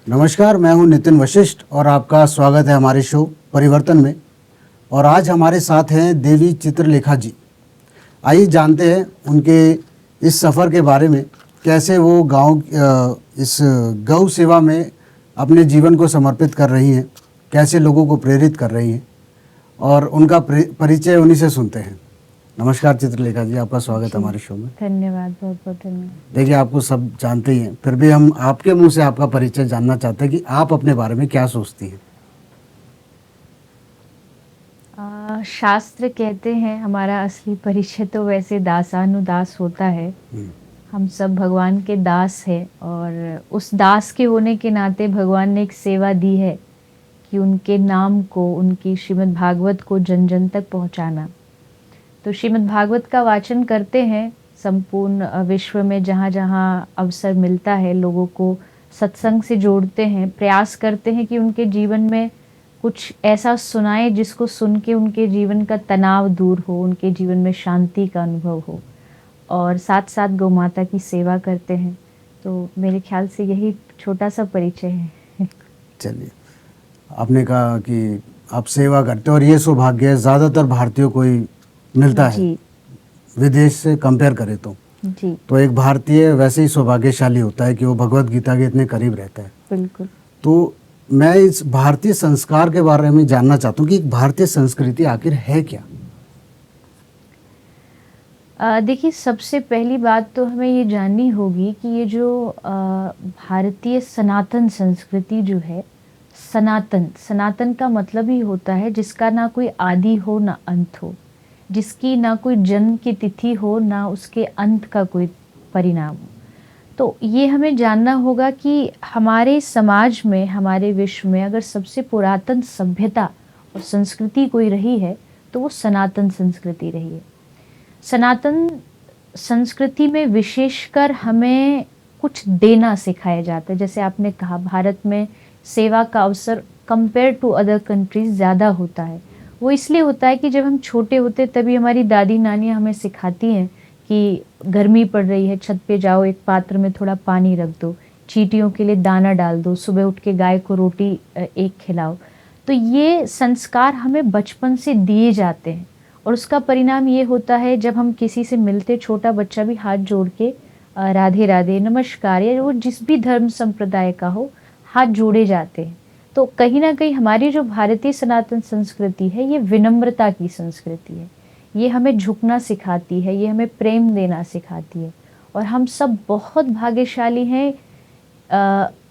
नमस्कार, मैं हूं नितिन वशिष्ठ और आपका स्वागत है हमारे शो परिवर्तन में। और आज हमारे साथ हैं देवी चित्रलेखा जी। आइए जानते हैं उनके इस सफ़र के बारे में, कैसे वो इस गौ सेवा में अपने जीवन को समर्पित कर रही हैं, कैसे लोगों को प्रेरित कर रही हैं, और उनका परिचय उन्हीं से सुनते हैं। नमस्कार चित्रलेखा जी, आपका स्वागत है हमारे शो में। धन्यवाद, बहुत बहुत धन्यवाद। देखिए, आपको सब जानते ही हैं, फिर भी हम आपके मुंह से आपका परिचय जानना चाहते हैं कि आप अपने बारे में क्या सोचती हैं। शास्त्र कहते हैं हमारा असली परिचय तो वैसे दासानुदास होता है। हम सब भगवान के दास हैं और उस दास के होने के नाते भगवान ने एक सेवा दी है कि उनके नाम को, उनकी श्रीमद् भागवत को जन जन तक पहुंचाना। तो श्रीमद् भागवत का वाचन करते हैं संपूर्ण विश्व में, जहाँ जहाँ अवसर मिलता है लोगों को सत्संग से जोड़ते हैं, प्रयास करते हैं कि उनके जीवन में कुछ ऐसा सुनाए जिसको सुन के उनके जीवन का तनाव दूर हो, उनके जीवन में शांति का अनुभव हो, और साथ साथ गौ माता की सेवा करते हैं। तो मेरे ख्याल से यही छोटा सा परिचय है। चलिए, आपने कहा कि आप सेवा करते हो और ये सौभाग्य ज़्यादातर भारतीयों को ही मिलता है, विदेश से कंपेयर करें तो एक भारतीय वैसे ही सौभाग्यशाली होता है कि वो भगवत गीता के इतने करीब रहता है। बिल्कुल। तो मैं इस भारतीय संस्कार के बारे में जानना चाहता हूँ कि भारतीय संस्कृति आखिर है क्या। देखिए, सबसे पहली बात तो हमें ये जाननी होगी कि ये जो भारतीय सनातन संस्कृति जो है, सनातन का मतलब ही होता है जिसका ना कोई आदि हो ना अंत हो, जिसकी ना कोई जन्म की तिथि हो ना उसके अंत का कोई परिणाम हो। तो ये हमें जानना होगा कि हमारे समाज में, हमारे विश्व में अगर सबसे पुरातन सभ्यता और संस्कृति कोई रही है तो वो सनातन संस्कृति रही है। सनातन संस्कृति में विशेषकर हमें कुछ देना सिखाया जाता है। जैसे आपने कहा, भारत में सेवा का अवसर कंपेयर टू अदर कंट्रीज ज़्यादा होता है। वो इसलिए होता है कि जब हम छोटे होते तभी हमारी दादी नानियाँ हमें सिखाती हैं कि गर्मी पड़ रही है, छत पे जाओ, एक पात्र में थोड़ा पानी रख दो, चींटियों के लिए दाना डाल दो, सुबह उठ के गाय को रोटी एक खिलाओ। तो ये संस्कार हमें बचपन से दिए जाते हैं और उसका परिणाम ये होता है जब हम किसी से मिलते, छोटा बच्चा भी हाथ जोड़ के राधे राधे, नमस्कार, या वो जिस भी धर्म संप्रदाय का हो, हाथ जोड़े जाते हैं। तो कहीं ना कहीं हमारी जो भारतीय सनातन संस्कृति है ये विनम्रता की संस्कृति है। ये हमें झुकना सिखाती है, ये हमें प्रेम देना सिखाती है। और हम सब बहुत भाग्यशाली हैं।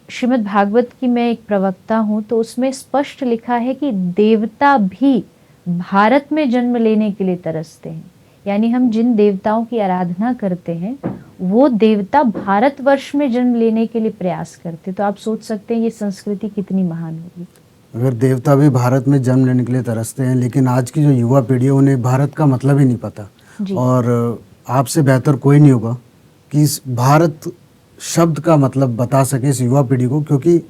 श्रीमद् भागवत की मैं एक प्रवक्ता हूँ, तो उसमें स्पष्ट लिखा है कि देवता भी भारत में जन्म लेने के लिए तरसते हैं। यानी हम जिन देवताओं की आराधना करते हैं वो देवता भारतवर्ष में जन्म लेने के लिए प्रयास करते। तो आप सोच सकते हैं ये संस्कृति कितनी महान होगी। अगर देवता भी भारत में जन्म लेने के लिए तरसते हैं, लेकिन आज की जो युवा पीढ़ी है उन्हें भारत का मतलब ही नहीं पता। और आपसे बेहतर कोई नहीं होगा कि इस भारत शब्द का मतलब बता सके इस युवा पीढ़ी को, क्योंकि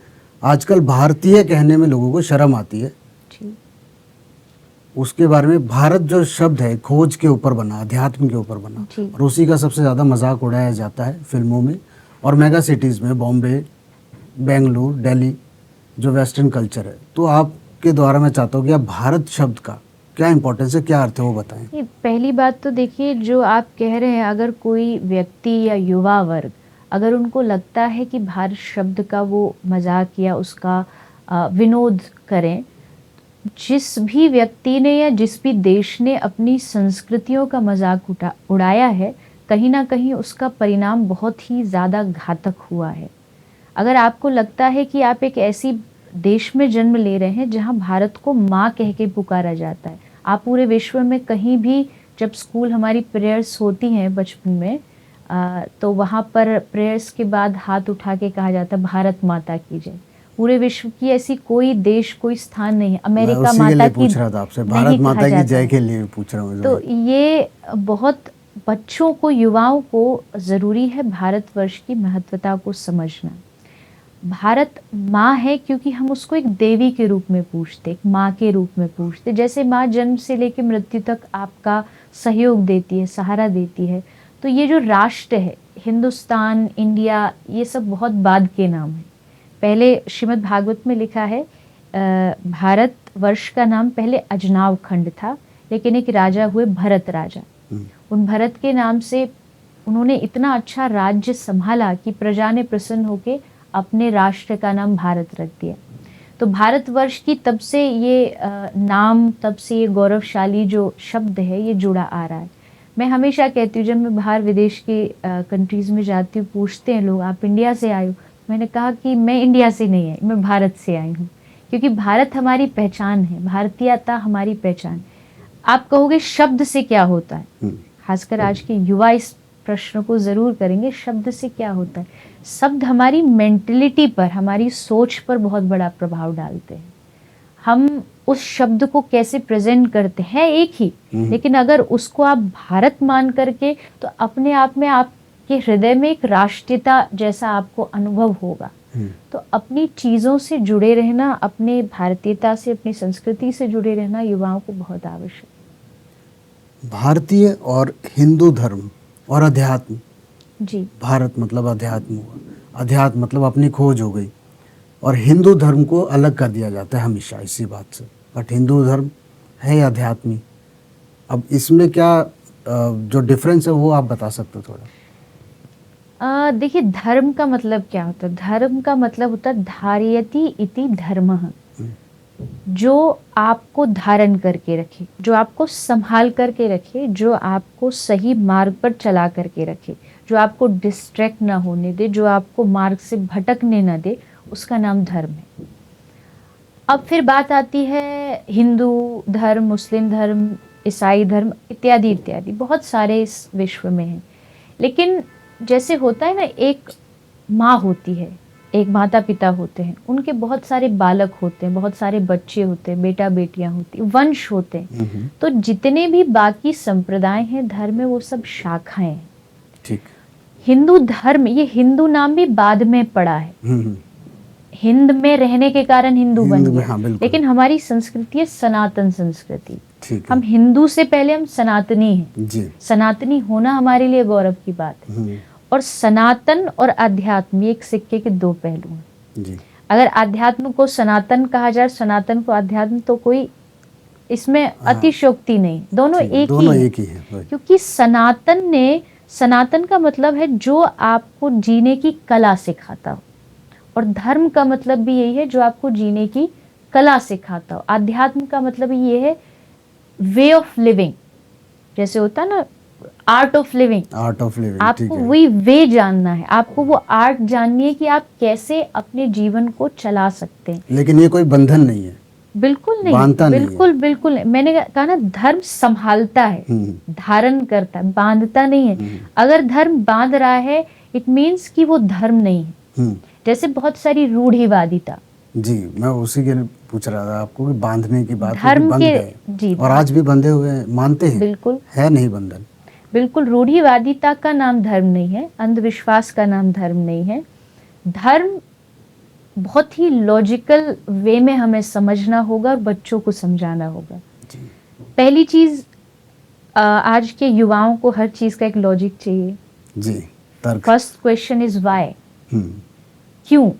आजकल भारतीय कहने में लोगों को शर्म आती है। उसके बारे में, भारत जो शब्द है खोज के ऊपर बना, अध्यात्म के ऊपर बना, और उसी का सबसे ज़्यादा मजाक उड़ाया जाता है फिल्मों में और मेगा सिटीज़ में, बॉम्बे, बेंगलुरु, दिल्ली, जो वेस्टर्न कल्चर है। तो आपके द्वारा मैं चाहता हूँ कि आप भारत शब्द का क्या इम्पोर्टेंस है, क्या अर्थ है, वो बताएं। पहली बात तो देखिए, जो आप कह रहे हैं, अगर कोई व्यक्ति या युवा वर्ग अगर उनको लगता है कि भारत शब्द का वो मजाक या उसका विनोद करें, जिस भी व्यक्ति ने या जिस भी देश ने अपनी संस्कृतियों का मजाक उड़ाया है, कहीं ना कहीं उसका परिणाम बहुत ही ज़्यादा घातक हुआ है। अगर आपको लगता है कि आप एक ऐसी देश में जन्म ले रहे हैं जहां भारत को माँ कह के पुकारा जाता है, आप पूरे विश्व में कहीं भी, जब स्कूल हमारी प्रेयर्स होती हैं बचपन में, तो वहाँ पर प्रेयर्स के बाद हाथ उठा के कहा जाता है भारत माता की जय। पूरे विश्व की ऐसी कोई देश, कोई स्थान नहीं है। अमेरिका माता की पूछ रहा था आपसे, भारत माता की जय के लिए पूछ रहा हूँ। तो ये बहुत बच्चों को, युवाओं को ज़रूरी है भारतवर्ष की महत्वता को समझना। भारत माँ है क्योंकि हम उसको एक देवी के रूप में पूजते, एक माँ के रूप में पूजते। जैसे माँ जन्म से लेकर मृत्यु तक आपका सहयोग देती है, सहारा देती है। तो ये जो राष्ट्र है, हिंदुस्तान, इंडिया, ये सब बहुत बाद के नाम हैं। पहले श्रीमद् भागवत में लिखा है भारत वर्ष का नाम पहले अजनाव खंड था, लेकिन एक राजा हुए भरत राजा। उन भरत के नाम से उन्होंने इतना अच्छा राज्य संभाला कि प्रजा ने प्रसन्न होकर अपने राष्ट्र का नाम भारत रख दिया। तो भारतवर्ष की तब से ये नाम, तब से ये गौरवशाली जो शब्द है ये जुड़ा आ रहा है। मैं हमेशा कहती हूँ, जब मैं बाहर विदेश के कंट्रीज़ में जाती हूँ, पूछते हैं लोग आप इंडिया से आए हो, मैंने कहा कि मैं इंडिया से नहीं आई, मैं भारत से आई हूँ, क्योंकि भारत हमारी पहचान है, भारतीयता हमारी पहचान। आप कहोगे शब्द से क्या होता है, खासकर आज के युवा इस प्रश्न को ज़रूर करेंगे, शब्द से क्या होता है। शब्द हमारी मेंटलिटी पर, हमारी सोच पर बहुत बड़ा प्रभाव डालते हैं। हम उस शब्द को कैसे प्रेजेंट करते हैं एक ही, लेकिन अगर उसको आप भारत मान करके, तो अपने आप में आपके हृदय में एक राष्ट्रीयता जैसा आपको अनुभव होगा। तो अपनी चीज़ों से जुड़े रहना, अपने भारतीयता से, अपनी संस्कृति से जुड़े रहना युवाओं को बहुत आवश्यक है। भारतीय और हिंदू धर्म और अध्यात्म। जी। भारत मतलब अध्यात्म हुआ, अध्यात्म मतलब अपनी खोज हो गई, और हिंदू धर्म को अलग कर दिया जाता है हमेशा इसी बात से, बट हिंदू धर्म है अध्यात्मी। अब इसमें क्या जो डिफरेंस है वो आप बता सकते हो थोड़ा? देखिए, धर्म का मतलब क्या होता है? धर्म का मतलब होता है धारयति इति धर्मः, जो आपको धारण करके रखे, जो आपको संभाल करके रखे, जो आपको सही मार्ग पर चला करके रखे, जो आपको डिस्ट्रैक्ट ना होने दे, जो आपको मार्ग से भटकने ना दे, उसका नाम धर्म है। अब फिर बात आती है हिंदू धर्म, मुस्लिम धर्म, ईसाई धर्म इत्यादि इत्यादि, बहुत सारे इस विश्व में हैं। लेकिन जैसे होता है ना, एक माँ होती है, एक माता पिता होते हैं, उनके बहुत सारे बालक होते हैं, बहुत सारे बच्चे होते हैं, बेटा बेटियां होती हैं, वंश होते हैं। तो जितने भी बाकी संप्रदाय हैं धर्म में, वो सब शाखाएं हैं। ठीक। हिंदू धर्म, ये हिंदू नाम भी बाद में पड़ा है, हिंद में रहने के कारण हिंदू बन गया। हाँ, लेकिन हमारी संस्कृति है सनातन संस्कृति। ठीक। हम हिंदू से पहले हम सनातनी हैं जी। सनातनी होना हमारे लिए गौरव की बात है। और सनातन और अध्यात्म एक सिक्के के दो पहलू हैं। जी। अगर अध्यात्म को सनातन कहा जाए, सनातन को अध्यात्म, तो कोई इसमें अतिशयोक्ति नहीं, दोनों एक ही है। क्योंकि सनातन का मतलब है जो आपको जीने की कला सिखाता हो, और धर्म का मतलब भी यही है, जो आपको जीने की कला सिखाता हो। अध्यात्म का मतलब ये है वे ऑफ लिविंग, जैसे होता है ना आर्ट ऑफ लिविंग। आपको वही वे जानना है, आपको वो आर्ट जाननी है कि आप कैसे अपने जीवन को चला सकते हैं। लेकिन ये कोई बंधन नहीं है, बिल्कुल नहीं, बिल्कुल नहीं। मैंने कहा ना, धर्म संभालता है, धारण करता है, बांधता नहीं है। अगर धर्म बांध रहा है, इट मीन्स कि वो धर्म नहीं है। जैसे बहुत सारी रूढ़िवादिता। जी, मैं उसी के पूछ रहा था आपको कि बांधने की बात, धर्म के जी, और आज भी बंधे हुए मानते हैं, बिल्कुल है नहीं बंधन। बिल्कुल, रूढ़िवादिता का नाम धर्म नहीं है, अंधविश्वास का नाम धर्म नहीं है। धर्म बहुत ही लॉजिकल वे में हमें समझना होगा और बच्चों को समझाना होगा। जी। पहली चीज, आज के युवाओं को हर चीज का एक लॉजिक चाहिए। जी, तर्क। फर्स्ट क्वेश्चन इज व्हाई, क्यों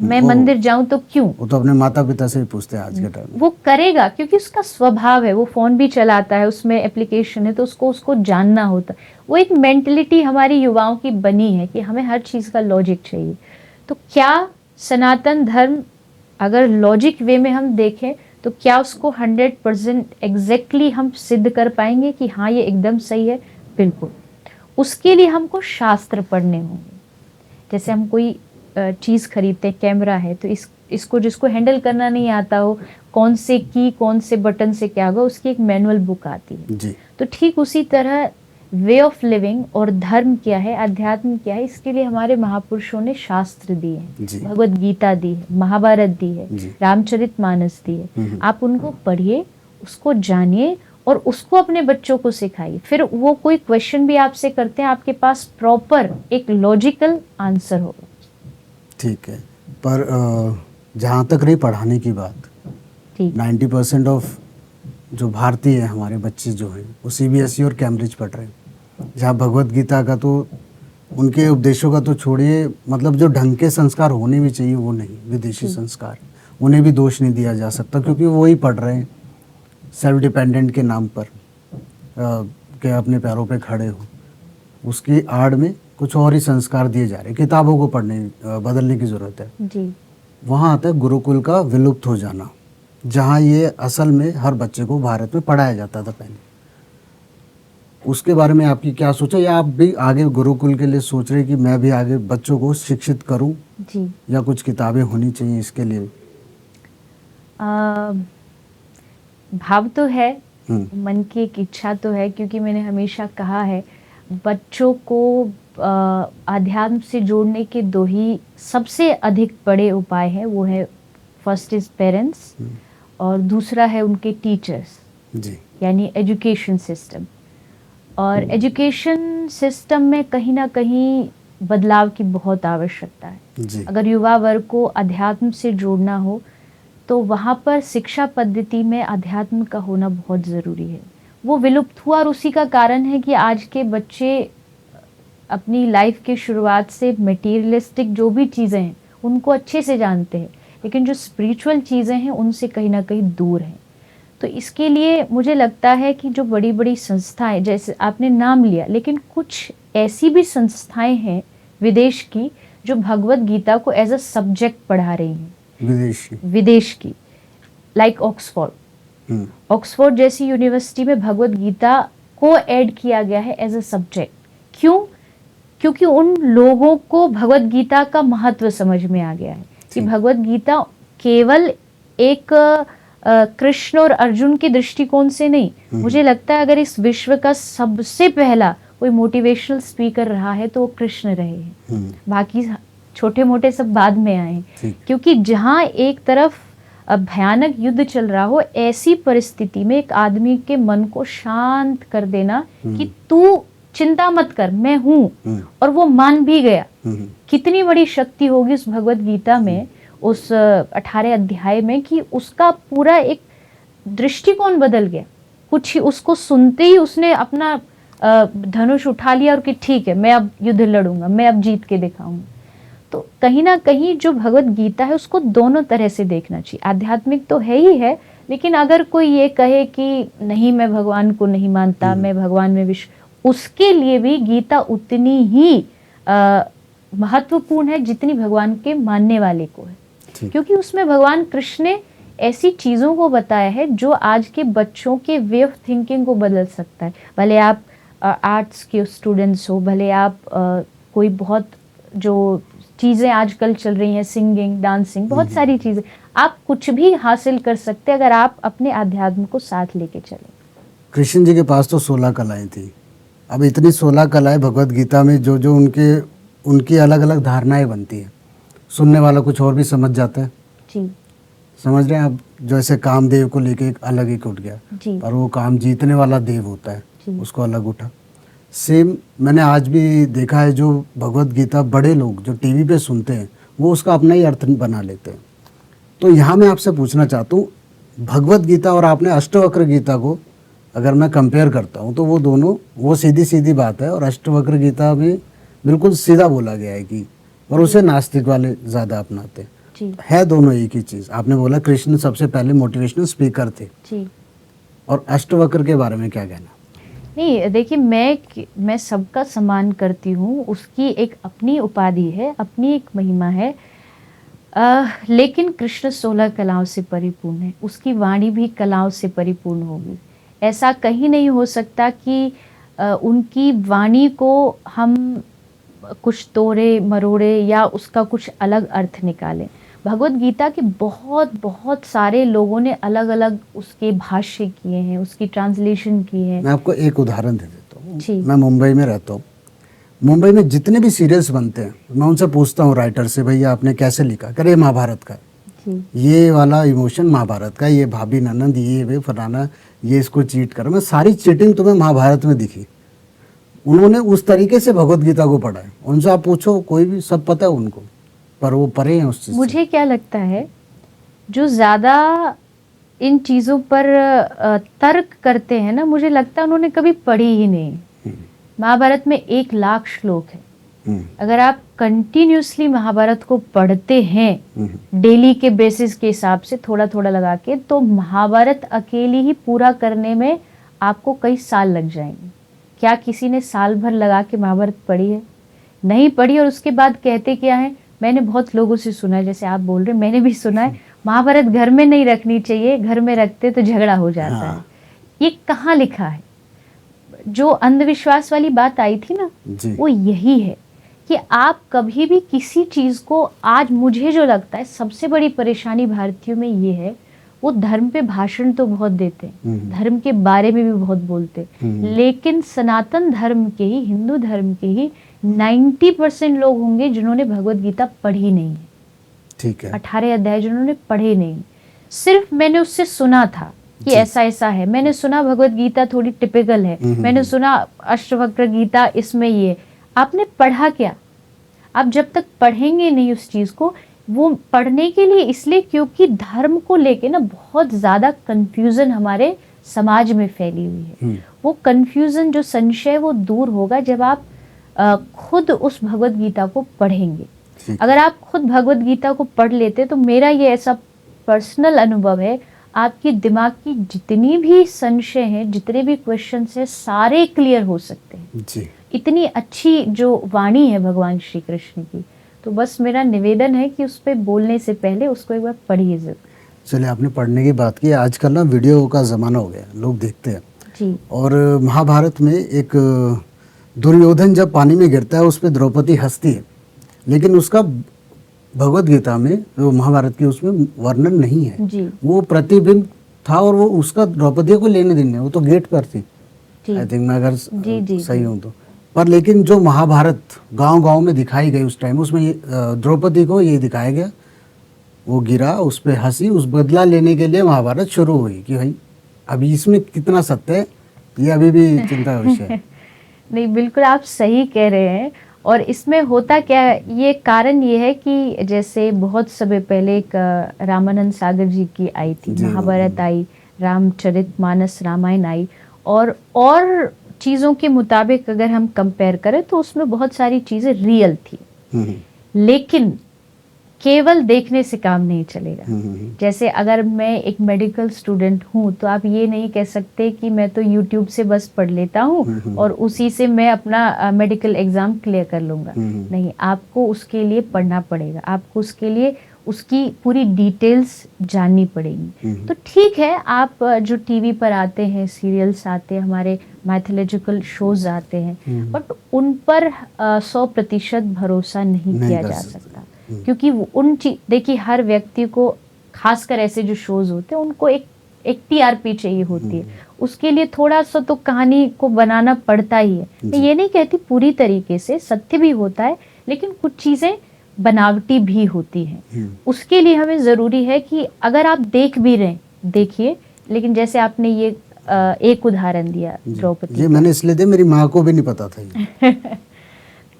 मैं मंदिर जाऊं तो क्यों। वो तो अपने माता पिता से ही पूछते हैं आज के टाइम। वो करेगा क्योंकि उसका स्वभाव है, वो फोन भी चलाता है, उसमें एप्लीकेशन है, तो उसको जानना होता है। वो एक मेंटलिटी हमारी युवाओं की बनी है कि हमें हर चीज का लॉजिक चाहिए। तो क्या सनातन धर्म, अगर लॉजिक वे में हम देखें, तो क्या उसको 100% एग्जैक्टली हम सिद्ध कर पाएंगे कि हाँ ये एकदम सही है? बिल्कुल। उसके लिए हमको शास्त्र पढ़ने होंगे। जैसे हम कोई चीज़ खरीदते हैं, कैमरा है, तो इसको जिसको हैंडल करना नहीं आता हो, कौन से की, कौन से बटन से क्या होगा, उसकी एक मैनुअल बुक आती है। जी। तो ठीक उसी तरह वे ऑफ लिविंग और धर्म क्या है, अध्यात्म क्या है, इसके लिए हमारे महापुरुषों ने शास्त्र दिए हैं, भगवत गीता दी है, महाभारत दी है, रामचरितमानस दी है। आप उनको पढ़िए, उसको जानिए और उसको अपने बच्चों को सिखाइए। फिर वो कोई क्वेश्चन भी आपसे करते हैं, आपके पास प्रॉपर एक लॉजिकल आंसर होगा। ठीक है, पर जहाँ तक रही पढ़ाने की बात, 90% ऑफ जो भारतीय हैं हमारे बच्चे जो हैं वो CBSE और कैम्ब्रिज पढ़ रहे हैं, जहाँ भगवत गीता का तो उनके उपदेशों का तो छोड़िए, मतलब जो ढंग के संस्कार होने भी चाहिए वो नहीं, विदेशी संस्कार, उन्हें भी दोष नहीं दिया जा सकता क्योंकि वो ही पढ़ रहे हैं सेल्फ डिपेंडेंट के नाम पर कि अपने पैरों पे खड़े हो, उसकी आड़ में कुछ और ही संस्कार दिए जा रहे हैं। किताबों को पढ़ने बदलने की ज़रूरत है। जी। वहाँ आता है गुरुकुल का विलुप्त हो जाना, जहाँ ये असल में हर बच्चे को भारत में पढ़ाया जाता था पहले। उसके बारे में आपकी क्या सोचा, या आप भी आगे गुरुकुल के लिए सोच रहे कि मैं भी आगे बच्चों को शिक्षित करूं, जी। या कुछ किताबें होनी चाहिए इसके लिए? भाव तो है, हम्म। मन की एक इच्छा तो है, क्योंकि मैंने हमेशा कहा है बच्चों को अध्यात्म से जोड़ने के दो ही सबसे अधिक बड़े उपाय हैं। वो है फर्स्ट इज पेरेंट्स और दूसरा है उनके टीचर्स, जी। यानी एजुकेशन सिस्टम। और एजुकेशन सिस्टम में कहीं ना कहीं बदलाव की बहुत आवश्यकता है। जी। अगर युवा वर्ग को अध्यात्म से जोड़ना हो तो वहाँ पर शिक्षा पद्धति में अध्यात्म का होना बहुत ज़रूरी है। वो विलुप्त हुआ और उसी का कारण है कि आज के बच्चे अपनी लाइफ की शुरुआत से मटेरियलिस्टिक जो भी चीज़ें हैं उनको अच्छे से जानते हैं, लेकिन जो स्पिरिचुअल चीज़ें हैं उनसे कहीं ना कहीं दूर हैं। तो इसके लिए मुझे लगता है कि जो बड़ी बड़ी संस्थाएं, जैसे आपने नाम लिया, लेकिन कुछ ऐसी भी संस्थाएं हैं विदेश की जो भगवत गीता को एज अ सब्जेक्ट पढ़ा रही हैं। विदेश की लाइक ऑक्सफोर्ड। ऑक्सफोर्ड जैसी यूनिवर्सिटी में भगवत गीता को ऐड किया गया है एज अ सब्जेक्ट। क्यों? क्योंकि उन लोगों को भगवत गीता का महत्व समझ में आ गया है कि भगवत गीता केवल एक कृष्ण और अर्जुन के दृष्टिकोण से नहीं, मुझे लगता है अगर इस विश्व का सबसे पहला कोई मोटिवेशनल स्पीकर रहा है तो वो कृष्ण रहे हैं। बाकी छोटे मोटे सब बाद में आए, क्योंकि जहाँ एक तरफ भयानक युद्ध चल रहा हो, ऐसी परिस्थिति में एक आदमी के मन को शांत कर देना कि तू चिंता मत कर, मैं हूं, और वो मान भी गया। कितनी बड़ी शक्ति होगी उस भगवत गीता में, उस 18 अध्याय में, कि उसका पूरा एक दृष्टिकोण बदल गया। कुछ ही उसको सुनते ही उसने अपना धनुष उठा लिया और कि ठीक है, मैं अब युद्ध लड़ूंगा, मैं अब जीत के दिखाऊंगा। तो कहीं ना कहीं जो भगवत गीता है उसको दोनों तरह से देखना चाहिए। आध्यात्मिक तो है ही है, लेकिन अगर कोई ये कहे कि नहीं मैं भगवान को नहीं मानता, मैं भगवान में उसके लिए भी गीता उतनी ही महत्वपूर्ण है जितनी भगवान के मानने वाले को है। क्योंकि उसमें भगवान कृष्ण ने ऐसी चीज़ों को बताया है जो आज के बच्चों के वे ऑफ थिंकिंग को बदल सकता है। भले आप आर्ट्स के स्टूडेंट्स हो, भले आप कोई बहुत जो चीज़ें आजकल चल रही हैं, सिंगिंग, डांसिंग, बहुत सारी चीज़ें, आप कुछ भी हासिल कर सकते हैं अगर आप अपने अध्यात्म को साथ लेके चलें। कृष्ण जी के पास तो 16 कलाएं थी। अब इतनी 16 कलाएं भगवत गीता में जो जो उनकी अलग अलग धारणाएं बनती है, सुनने वाला कुछ और भी समझ जाता है। जी। समझ रहे हैं आप? जैसे कामदेव को लेके एक अलग एक उठ गया, और वो काम जीतने वाला देव होता है, उसको अलग उठा। सेम मैंने आज भी देखा है, जो भगवत गीता बड़े लोग जो टीवी पे सुनते हैं वो उसका अपना ही अर्थ बना लेते हैं। तो यहाँ मैं आपसे पूछना चाहता हूँ, भगवत गीता और आपने अष्टवक्र गीता को अगर मैं कंपेयर करता हूँ तो वो दोनों, वो सीधी सीधी बात है, और अष्टवक्र गीता में बिल्कुल सीधा बोला गया है कि, और उसे नास्तिक वाले ज़्यादा अपनाते है। दोनों एक ही चीज़। आपने बोला कृष्ण सबसे पहले मोटिवेशनल स्पीकर थे जी, और अष्टवक्र के बारे में क्या कहना? नहीं, देखिए, मैं सबका सम्मान करती हूँ, उसकी एक अपनी उपाधि है, अपनी एक महिमा है, लेकिन कृष्ण 16 कलाओं से परिपूर्ण है, उसकी वाणी भी कलाओं से परिपूर्ण होगी। ऐसा कहीं नहीं हो सकता कि उनकी वाणी को हम कुछ तोड़े मरोड़े या उसका कुछ अलग अर्थ निकालें। भगवत गीता के बहुत बहुत सारे लोगों ने अलग अलग उसके भाष्य किए हैं, उसकी ट्रांसलेशन की है। मैं आपको एक उदाहरण दे देता हूँ। मैं मुंबई में रहता हूँ। मुंबई में जितने भी सीरियल्स बनते हैं, मैं उनसे पूछता हूँ राइटर से, भैया आपने कैसे लिखा? करे महाभारत का, ये वाला इमोशन महाभारत का, ये भाभी ननंद, ये वे फलाना, ये इसको चीट कर, मैं सारी चीटिंग तुम्हें महाभारत में दिखी। उन्होंने उस तरीके से भगवत गीता को पढ़ा है। उनसे आप पूछो, कोई भी, सब पता है उनको, पर वो परे हैं उस चीज से। मुझे क्या लगता है, जो ज़्यादा इन चीज़ों पर तर्क करते हैं ना, मुझे लगता है उन्होंने कभी पढ़ी ही नहीं। महाभारत में 1 लाख श्लोक है, अगर आप कंटिन्यूसली महाभारत को पढ़ते हैं डेली के बेसिस के हिसाब से थोड़ा थोड़ा लगा के, तो महाभारत अकेली ही पूरा करने में आपको कई साल लग जाएंगे। क्या किसी ने साल भर लगा के महाभारत पढ़ी है? नहीं पढ़ी। और उसके बाद कहते क्या है, मैंने बहुत लोगों से सुना है, जैसे आप बोल रहे हैं, मैंने भी सुना है महाभारत घर में नहीं रखनी चाहिए, घर में रखते तो झगड़ा हो जाता है। ये कहाँ लिखा है? जो अंधविश्वास वाली बात आई थी ना, वो यही है कि आप कभी भी किसी चीज को, आज मुझे जो लगता है सबसे बड़ी परेशानी भारतीयों में ये है, वो धर्म पे भाषण तो बहुत देते हैं, धर्म के बारे में भी बहुत बोलते हैं, लेकिन सनातन धर्म के ही, हिंदू धर्म के ही 90% लोग होंगे जिन्होंने भगवत गीता पढ़ी नहीं है। ठीक है। 18 अध्याय जिन्होंने पढ़े नहीं, सिर्फ मैंने उससे सुना था कि ऐसा ऐसा है, मैंने सुना भगवत गीता थोड़ी टिपिकल है, मैंने सुना अष्टवक्र गीता इसमें ये। आपने पढ़ा क्या? आप जब तक पढ़ेंगे नहीं उस चीज को, वो पढ़ने के लिए इसलिए क्योंकि धर्म को लेके ना बहुत ज्यादा कंफ्यूजन हमारे समाज में फैली हुई है। वो कंफ्यूजन, जो संशय, वो दूर होगा जब आप खुद उस भगवत गीता को पढ़ेंगे। अगर आप खुद भगवत गीता को पढ़ लेते, तो मेरा ये ऐसा पर्सनल अनुभव है, आपकी दिमाग की जितनी भी संशय हैं, जितने भी क्वेश्चंस हैं, सारे क्लियर हो सकते हैं जी। इतनी अच्छी जो वाणी है भगवान श्री कृष्ण की। तो बस मेरा निवेदन है कि उस पर बोलने से पहले उसको एक बार पढ़िए जरूर। चलिए, आपने पढ़ने की बात की। आजकल ना वीडियो का ज़माना हो गया, लोग देखते हैं जी। और महाभारत में एक दुर्योधन जब पानी में गिरता है, उस पर द्रौपदी हंसती है, लेकिन उसका भगवत गीता में, जो महाभारत की, उसमें वर्णन नहीं है जी। वो प्रतिबिंब था और वो उसका द्रौपदी को लेने देने, वो तो गेट पर थी। आई थिंक मैं अगर सही हूँ तो। पर लेकिन जो महाभारत गांव-गांव में दिखाई गई उस टाइम, उसमें द्रौपदी को ये दिखाया गया, वो गिरा, उस पर हंसी, उस बदला लेने के लिए महाभारत शुरू हुई कि भाई अभी इसमें कितना सत्य है, ये अभी भी चिंता का विषय है। नहीं, बिल्कुल आप सही कह रहे हैं। और इसमें होता क्या है, ये कारण ये है कि जैसे बहुत समय पहले एक रामानंद सागर जी की आई थी, महाभारत आई, रामचरितमानस रामायण आई, और चीज़ों के मुताबिक अगर हम कंपेयर करें तो उसमें बहुत सारी चीज़ें रियल थी, लेकिन केवल देखने से काम नहीं चलेगा। जैसे अगर मैं एक मेडिकल स्टूडेंट हूँ, तो आप ये नहीं कह सकते कि मैं तो यूट्यूब से बस पढ़ लेता हूँ और उसी से मैं अपना मेडिकल एग्जाम क्लियर कर लूँगा। नहीं, आपको उसके लिए पढ़ना पड़ेगा, आपको उसके लिए उसकी पूरी डिटेल्स जाननी पड़ेगी। तो ठीक है, आप जो टीवी पर आते हैं, सीरियल्स आते हैं, हमारे मैथोलॉजिकल शोज आते हैं, बट उन पर 100% भरोसा नहीं किया जा सकता, क्योंकि उन देखिए, हर व्यक्ति को, खासकर ऐसे जो शोज होते हैं, उनको एक टीआरपी चाहिए होती है, उसके लिए थोड़ा सा तो कहानी को बनाना पड़ता ही है। मैं ये नहीं कहती पूरी तरीके से, सत्य भी होता है, लेकिन कुछ चीजें बनावटी भी होती हैं। उसके लिए हमें जरूरी है कि अगर आप देख भी रहे, देखिए, लेकिन जैसे आपने ये एक उदाहरण दिया द्रौपदी, ये मैंने इसलिए दिया, मेरी माँ को भी नहीं पता था ये।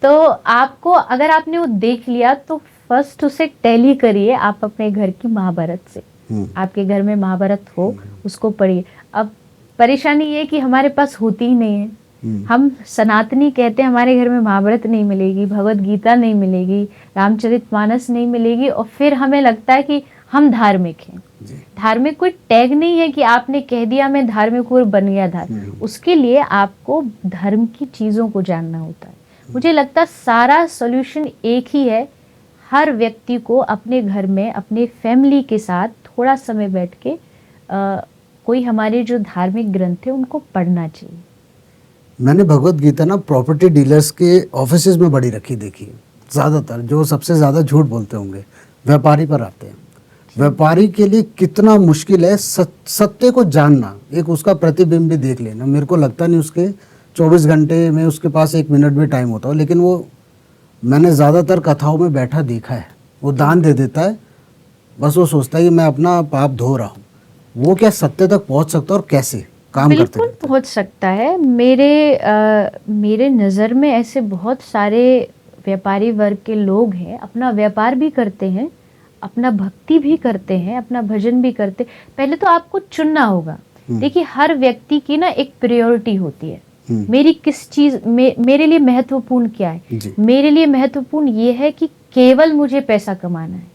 तो आपको, अगर आपने वो देख लिया, तो फर्स्ट उसे टैली करिए आप अपने घर की महाभारत से। आपके घर में महाभारत हो, उसको पढ़िए। अब परेशानी ये कि हमारे पास होती ही नहीं है। हम सनातनी कहते हैं, हमारे घर में महाभारत नहीं मिलेगी, भगवत गीता नहीं मिलेगी, रामचरितमानस नहीं मिलेगी, और फिर हमें लगता है कि हम धार्मिक हैं। धार्मिक कोई टैग नहीं है कि आपने कह दिया मैं धार्मिक और बन गया धार्मिक। उसके लिए आपको धर्म की चीजों को जानना होता है। मुझे लगता है सारा सॉल्यूशन एक ही है, हर व्यक्ति को अपने घर में, अपने फैमिली के साथ थोड़ा समय बैठ के कोई हमारे जो धार्मिक ग्रंथ है उनको पढ़ना चाहिए। मैंने भगवत गीता ना प्रॉपर्टी डीलर्स के ऑफिसेज में बड़ी रखी देखी है। ज़्यादातर जो सबसे ज़्यादा झूठ बोलते होंगे व्यापारी पर आते हैं। व्यापारी के लिए कितना मुश्किल है सत्य को जानना, एक उसका प्रतिबिंब भी देख लेना। मेरे को लगता नहीं उसके 24 घंटे में उसके पास 1 मिनट भी टाइम होता हो, लेकिन वो, मैंने ज़्यादातर कथाओं में बैठा देखा है, वो दान दे देता है, बस वो सोचता है कि मैं अपना पाप धो रहा हूँ। वो क्या सत्य तक पहुँच सकता है और कैसे काम करते हैं? बिल्कुल पहुँच सकता है। मेरे नज़र में ऐसे बहुत सारे व्यापारी वर्ग के लोग हैं, अपना व्यापार भी करते हैं, अपना भक्ति भी करते हैं, अपना भजन भी करते। पहले तो आपको चुनना होगा। देखिए, हर व्यक्ति की ना एक प्रायोरिटी होती है। मेरी किस चीज मेरे लिए महत्वपूर्ण क्या है। जी। मेरे लिए महत्वपूर्ण ये है कि केवल मुझे पैसा कमाना है,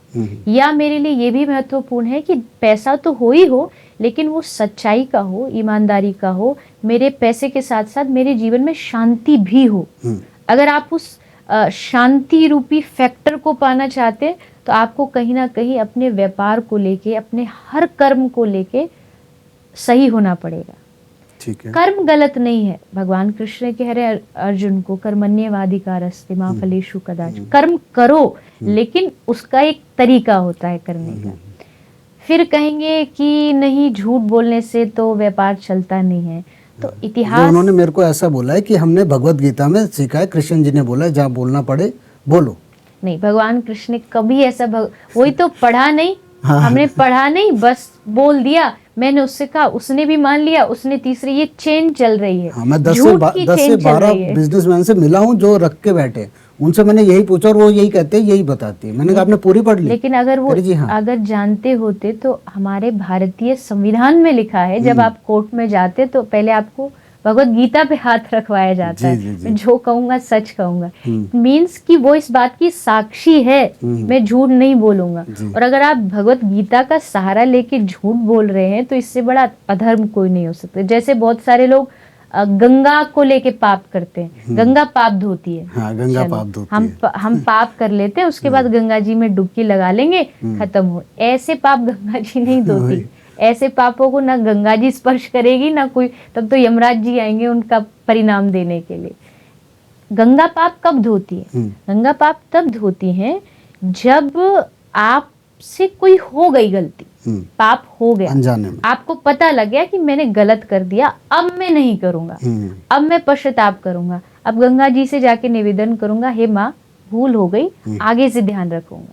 या मेरे लिए ये भी महत्वपूर्ण है कि पैसा तो हो ही हो, लेकिन वो सच्चाई का हो, ईमानदारी का हो, मेरे पैसे के साथ साथ मेरे जीवन में शांति भी हो। अगर आप उस शांति रूपी फैक्टर को पाना चाहते हैं तो आपको कहीं ना कहीं अपने व्यापार को लेके, अपने हर कर्म को लेके सही होना पड़ेगा। ठीक है। कर्म गलत नहीं है। भगवान कृष्ण कह रहे अर्जुन को, कर्मण्येवाधिकारस्ते मा फलेषु कदाचन। कर्म करो, लेकिन उसका एक तरीका होता है करने का। फिर कहेंगे कि नहीं, झूठ बोलने से तो व्यापार चलता नहीं है। तो इतिहास, उन्होंने मेरे को ऐसा बोला है कि हमने भगवत गीता में सीखा है, कृष्ण जी ने बोला है जहाँ बोलना पड़े बोलो। नहीं, भगवान कृष्ण ने कभी ऐसा वही तो पढ़ा नहीं। हाँ। हमने पढ़ा नहीं, बस बोल दिया। मैंने उससे कहा, उसने भी मान लिया, उसने तीसरी, ये चेन चल रही है। हाँ, मैं 10 झूठ से 12 बिजनेसमैन से मिला हूँ जो रख के बैठे, उनसे मैंने यही पूछा और वो यही कहते हैं, यही बताती है। मैंने कहा आपने पूरी पढ़ ली? लेकिन अगर वो अगर जानते होते तो हमारे भारतीय संविधान में लिखा है, जब आप कोर्ट में जाते तो पहले आपको भगवत गीता पे हाथ रखवाया जाता है। मैं जो कहूंगा सच कहूंगा, मीन्स कि वो इस बात की साक्षी है, मैं झूठ नहीं बोलूंगा। और अगर आप भगवत गीता का सहारा लेके झूठ बोल रहे हैं तो इससे बड़ा अधर्म कोई नहीं हो सकता। जैसे बहुत सारे लोग गंगा को लेके पाप करते हैं, गंगा पाप धोती है। हाँ, गंगा पाप धोती है। हम पाप कर लेते हैं, उसके बाद गंगा जी में डुबकी लगा लेंगे, खत्म हो। ऐसे पाप गंगा जी नहीं धोती। ऐसे पापों को ना गंगा जी स्पर्श करेगी ना कोई, तब तो यमराज जी आएंगे उनका परिणाम देने के लिए। गंगा पाप कब धोती है? गंगा पाप तब धोती है जब आपसे कोई हो गई गलती, पाप हो गया, अनजाने में आपको पता लग गया कि मैंने गलत कर दिया, अब मैं नहीं करूंगा, अब मैं पश्चाताप करूंगा, अब गंगा जी से जाके निवेदन करूंगा, हे माँ भूल हो गई, आगे से ध्यान रखूंगा।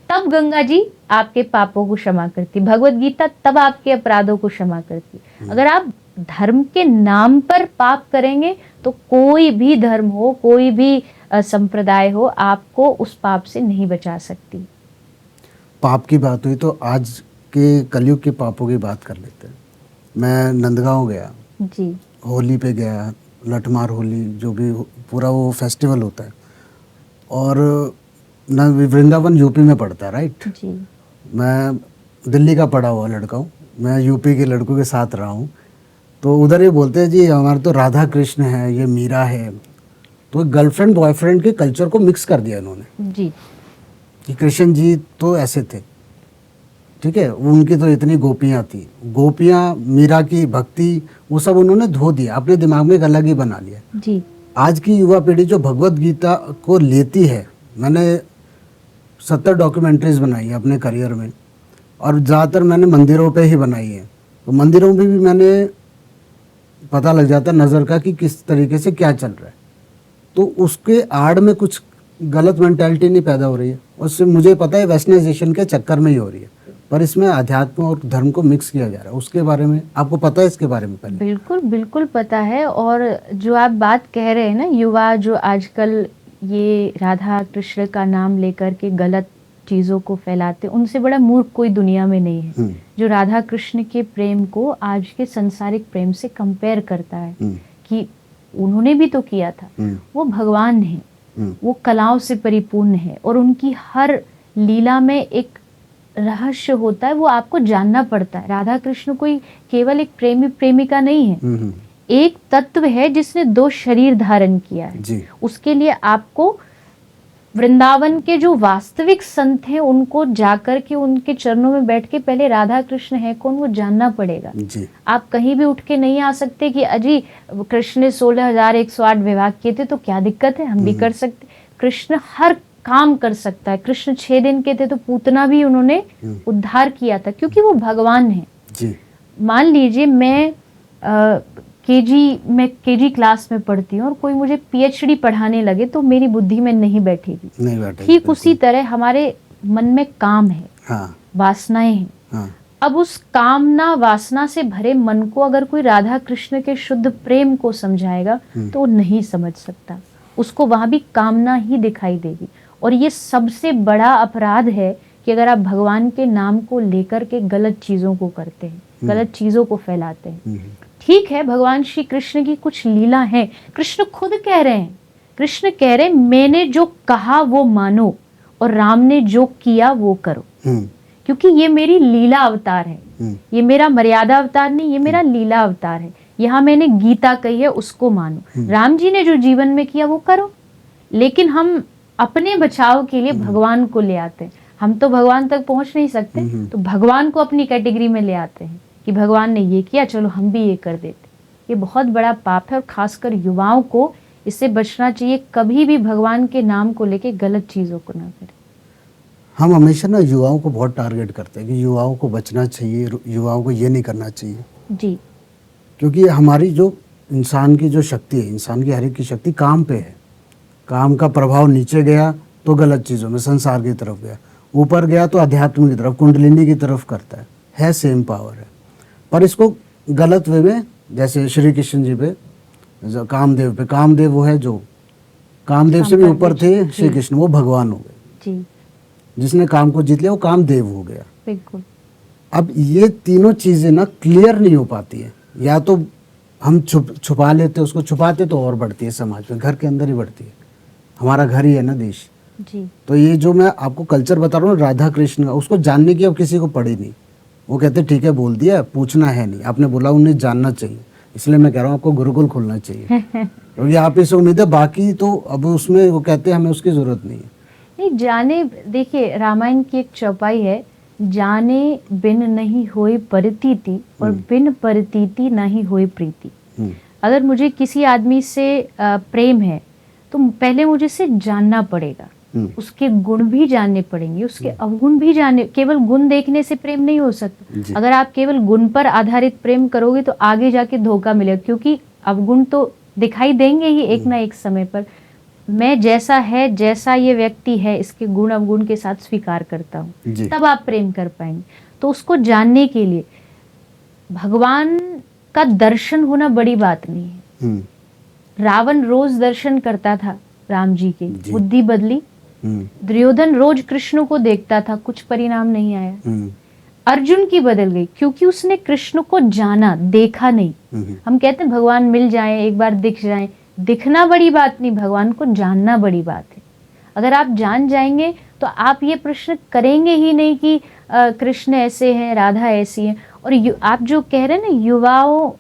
तब गंगा जी आपके पापों को क्षमा करती। भगवत गीता तब आपके अपराधों को क्षमा करती। अगर आप धर्म के नाम पर पाप करेंगे तो कोई भी धर्म हो, कोई भी संप्रदाय हो, आपको उस पाप से नहीं बचा सकती। पाप की बात हुई तो आज के कलयुग के पापों की बात कर लेते हैं। मैं नंदगांव गया जी, होली पे गया, लठमार होली जो भी पूरा वो फेस्टिवल होता है, और वृंदावन यूपी में पड़ता है, राइट जी। मैं दिल्ली का पढ़ा हुआ लड़का हूँ, मैं यूपी के लड़कों के साथ रहा हूँ। तो उधर ये बोलते हैं जी हमारे तो राधा कृष्ण है, ये मीरा है। तो गर्लफ्रेंड बॉयफ्रेंड के कल्चर को मिक्स कर दिया इन्होंने जी, कि कृष्ण जी तो ऐसे थे, ठीक है, उनकी तो इतनी गोपियाँ थी, गोपियाँ मीरा की भक्ति वो सब उन्होंने धो दिया, अपने दिमाग में एक अलग ही बना लिया। जी। आज की युवा पीढ़ी जो भगवत गीता को लेती है, मैंने 70 डॉक्यूमेंट्रीज बनाई है अपने करियर में, और ज़्यादातर मैंने मंदिरों पे ही बनाई है। तो मंदिरों में भी मैंने पता लग जाता नज़र का कि किस तरीके से क्या चल रहा है। तो उसके आड़ में कुछ गलत मेंटालिटी नहीं पैदा हो रही है, उससे मुझे पता है वेस्टर्नाइजेशन के चक्कर में ही हो रही है, पर इसमें अध्यात्म और धर्म को मिक्स किया जा रहा है। उसके बारे में आपको पता है? इसके बारे में पहले बिल्कुल बिल्कुल पता है। और जो आप बात कह रहे हैं ना, युवा जो आजकल ये राधा कृष्ण का नाम लेकर के गलत चीज़ों को फैलाते, उनसे बड़ा मूर्ख कोई दुनिया में नहीं है जो राधा कृष्ण के प्रेम को आज के संसारिक प्रेम से कंपेयर करता है कि उन्होंने भी तो किया था। वो भगवान है, वो कलाओं से परिपूर्ण है, और उनकी हर लीला में एक रहस्य होता है, वो आपको जानना पड़ता है। राधा कृष्ण कोई केवल एक प्रेमी प्रेमिका नहीं है, एक तत्व है जिसने 2 शरीर धारण किया है जी। उसके लिए आपको वृंदावन के जो वास्तविक संत हैं उनको जाकर के उनके चरणों में बैठ के पहले राधा कृष्ण है कौन वो जानना पड़ेगा जी। आप कहीं भी उठ के नहीं आ सकते कि अजी कृष्ण ने 16,108 विवाह किए थे तो क्या दिक्कत है, हम भी कर सकते। कृष्ण हर काम कर सकता है। कृष्ण 6 दिन के थे तो पूतना भी उन्होंने उद्धार किया था, क्योंकि वो भगवान है जी। मान लीजिए मैं केजी क्लास में पढ़ती हूँ और कोई मुझे पीएचडी पढ़ाने लगे तो मेरी बुद्धि में नहीं बैठेगी। ठीक उसी तरह हमारे मन में काम है, हाँ। वासनाएं हैं। हाँ। अब उस कामना वासना से भरे मन को अगर कोई राधा कृष्ण के शुद्ध प्रेम को समझाएगा तो वो नहीं समझ सकता, उसको वहां भी कामना ही दिखाई देगी। और ये सबसे बड़ा अपराध है कि अगर आप भगवान के नाम को लेकर के गलत चीजों को करते हैं, गलत चीजों को फैलाते हैं। ठीक है, भगवान श्री कृष्ण की कुछ लीला है, कृष्ण खुद कह रहे हैं, कृष्ण कह रहे हैं मैंने जो कहा वो मानो और राम ने जो किया वो करो, क्योंकि ये मेरी लीला अवतार है, ये मेरा मर्यादा अवतार नहीं, ये मेरा लीला अवतार है। यहाँ मैंने गीता कही है उसको मानो, राम जी ने जो जीवन में किया वो करो। लेकिन हम अपने बचाव के लिए भगवान को ले आते हैं, हम तो भगवान तक पहुंच नहीं सकते, तो भगवान को अपनी कैटेगरी में ले आते हैं कि भगवान ने ये किया, चलो हम भी ये कर देते। ये बहुत बड़ा पाप है और खासकर युवाओं को इससे बचना चाहिए, कभी भी भगवान के नाम को लेके गलत चीजों को ना करें। हम हमेशा ना युवाओं को बहुत टारगेट करते हैं कि युवाओं को बचना चाहिए, युवाओं को ये नहीं करना चाहिए जी, क्योंकि हमारी जो इंसान की जो शक्ति है, इंसान की हर एक की शक्ति काम पे है। काम का प्रभाव नीचे गया तो गलत चीज़ों में, संसार की तरफ गया, ऊपर गया तो अध्यात्म की तरफ, कुंडलिनी की तरफ करता है सेम पावर है। पर इसको गलत वे में, जैसे श्री कृष्ण जी पे, कामदेव पे, कामदेव वो है जो कामदेव से भी ऊपर थे श्री कृष्ण, वो भगवान हो गए जी, जिसने काम को जीत लिया वो कामदेव हो गया। बिल्कुल। अब ये तीनों चीज़ें ना क्लियर नहीं हो पाती है, या तो हम छुपा लेते, उसको छुपाते तो और बढ़ती है समाज में, घर के अंदर ही बढ़ती है, हमारा घर ही है ना देश। जी, तो ये जो मैं आपको कल्चर बता रहा हूँ राधा कृष्ण का, उसको जानने की अब किसी को पड़ी नहीं। वो कहते ठीक है बोल दिया, पूछना है नहीं, आपने बोला उन्हें जानना चाहिए। इसलिए मैं कह रहा हूँ आपको गुरुकुल खोलना चाहिए क्योंकि आप इसे उम्मीद है, बाकी तो अब उसमें वो कहते हैं हमें उसकी जरूरत नहीं है। नहीं जाने, देखिए रामायण की एक चौपाई है, जाने बिन नहीं होए परितीति और बिन परितीति नहीं होए प्रीति। अगर मुझे किसी आदमी से प्रेम है तो पहले मुझे उसे जानना पड़ेगा, उसके गुण भी जानने पड़ेंगे, उसके अवगुण भी जानने। केवल गुण देखने से प्रेम नहीं हो सकता। अगर आप केवल गुण पर आधारित प्रेम करोगे तो आगे जाके धोखा मिलेगा, क्योंकि अवगुण तो दिखाई देंगे ही एक ना एक समय पर। मैं जैसा है, जैसा ये व्यक्ति है, इसके गुण अवगुण के साथ स्वीकार करता हूँ, तब आप प्रेम कर पाएंगे। तो उसको जानने के लिए भगवान का दर्शन होना बड़ी बात नहीं है। रावण रोज दर्शन करता था राम जी के, बुद्धि बदली। दुर्योधन रोज कृष्ण को देखता था, कुछ परिणाम नहीं आया। अर्जुन की बदल गई क्योंकि उसने कृष्ण को जाना, देखा नहीं। हम कहते हैं भगवान मिल जाए, एक बार दिख जाए, दिखना बड़ी बात नहीं, भगवान को जानना बड़ी बात है। अगर आप जान जाएंगे तो आप ये प्रश्न करेंगे ही नहीं कि कृष्ण ऐसे हैं, राधा ऐसी है। और आप जो कह रहे हैं ना युवाओं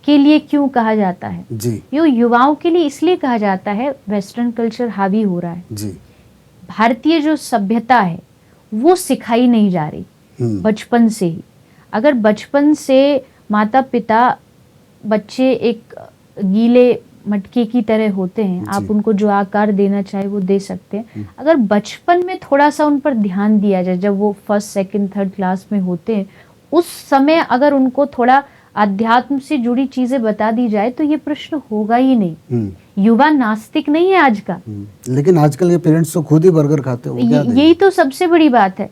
के लिए क्यों कहा जाता है जी, ये युवाओं के लिए इसलिए कहा जाता है, वेस्टर्न कल्चर हावी हो रहा है जी। भारतीय जो सभ्यता है वो सिखाई नहीं जा रही बचपन से ही। अगर बचपन से माता पिता, बच्चे एक गीले मटके की तरह होते हैं, आप उनको जो आकार देना चाहे वो दे सकते हैं। अगर बचपन में थोड़ा सा उन पर ध्यान दिया जाए, जब वो फर्स्ट सेकंड थर्ड क्लास में होते हैं, उस समय अगर उनको थोड़ा अध्यात्म से जुड़ी चीजें बता दी जाए तो ये प्रश्न होगा ही नहीं। युवा नास्तिक नहीं है आज का। लेकिन आजकल के पेरेंट्स तो खुद ही बर्गर खाते हो, यही तो सबसे बड़ी बात है।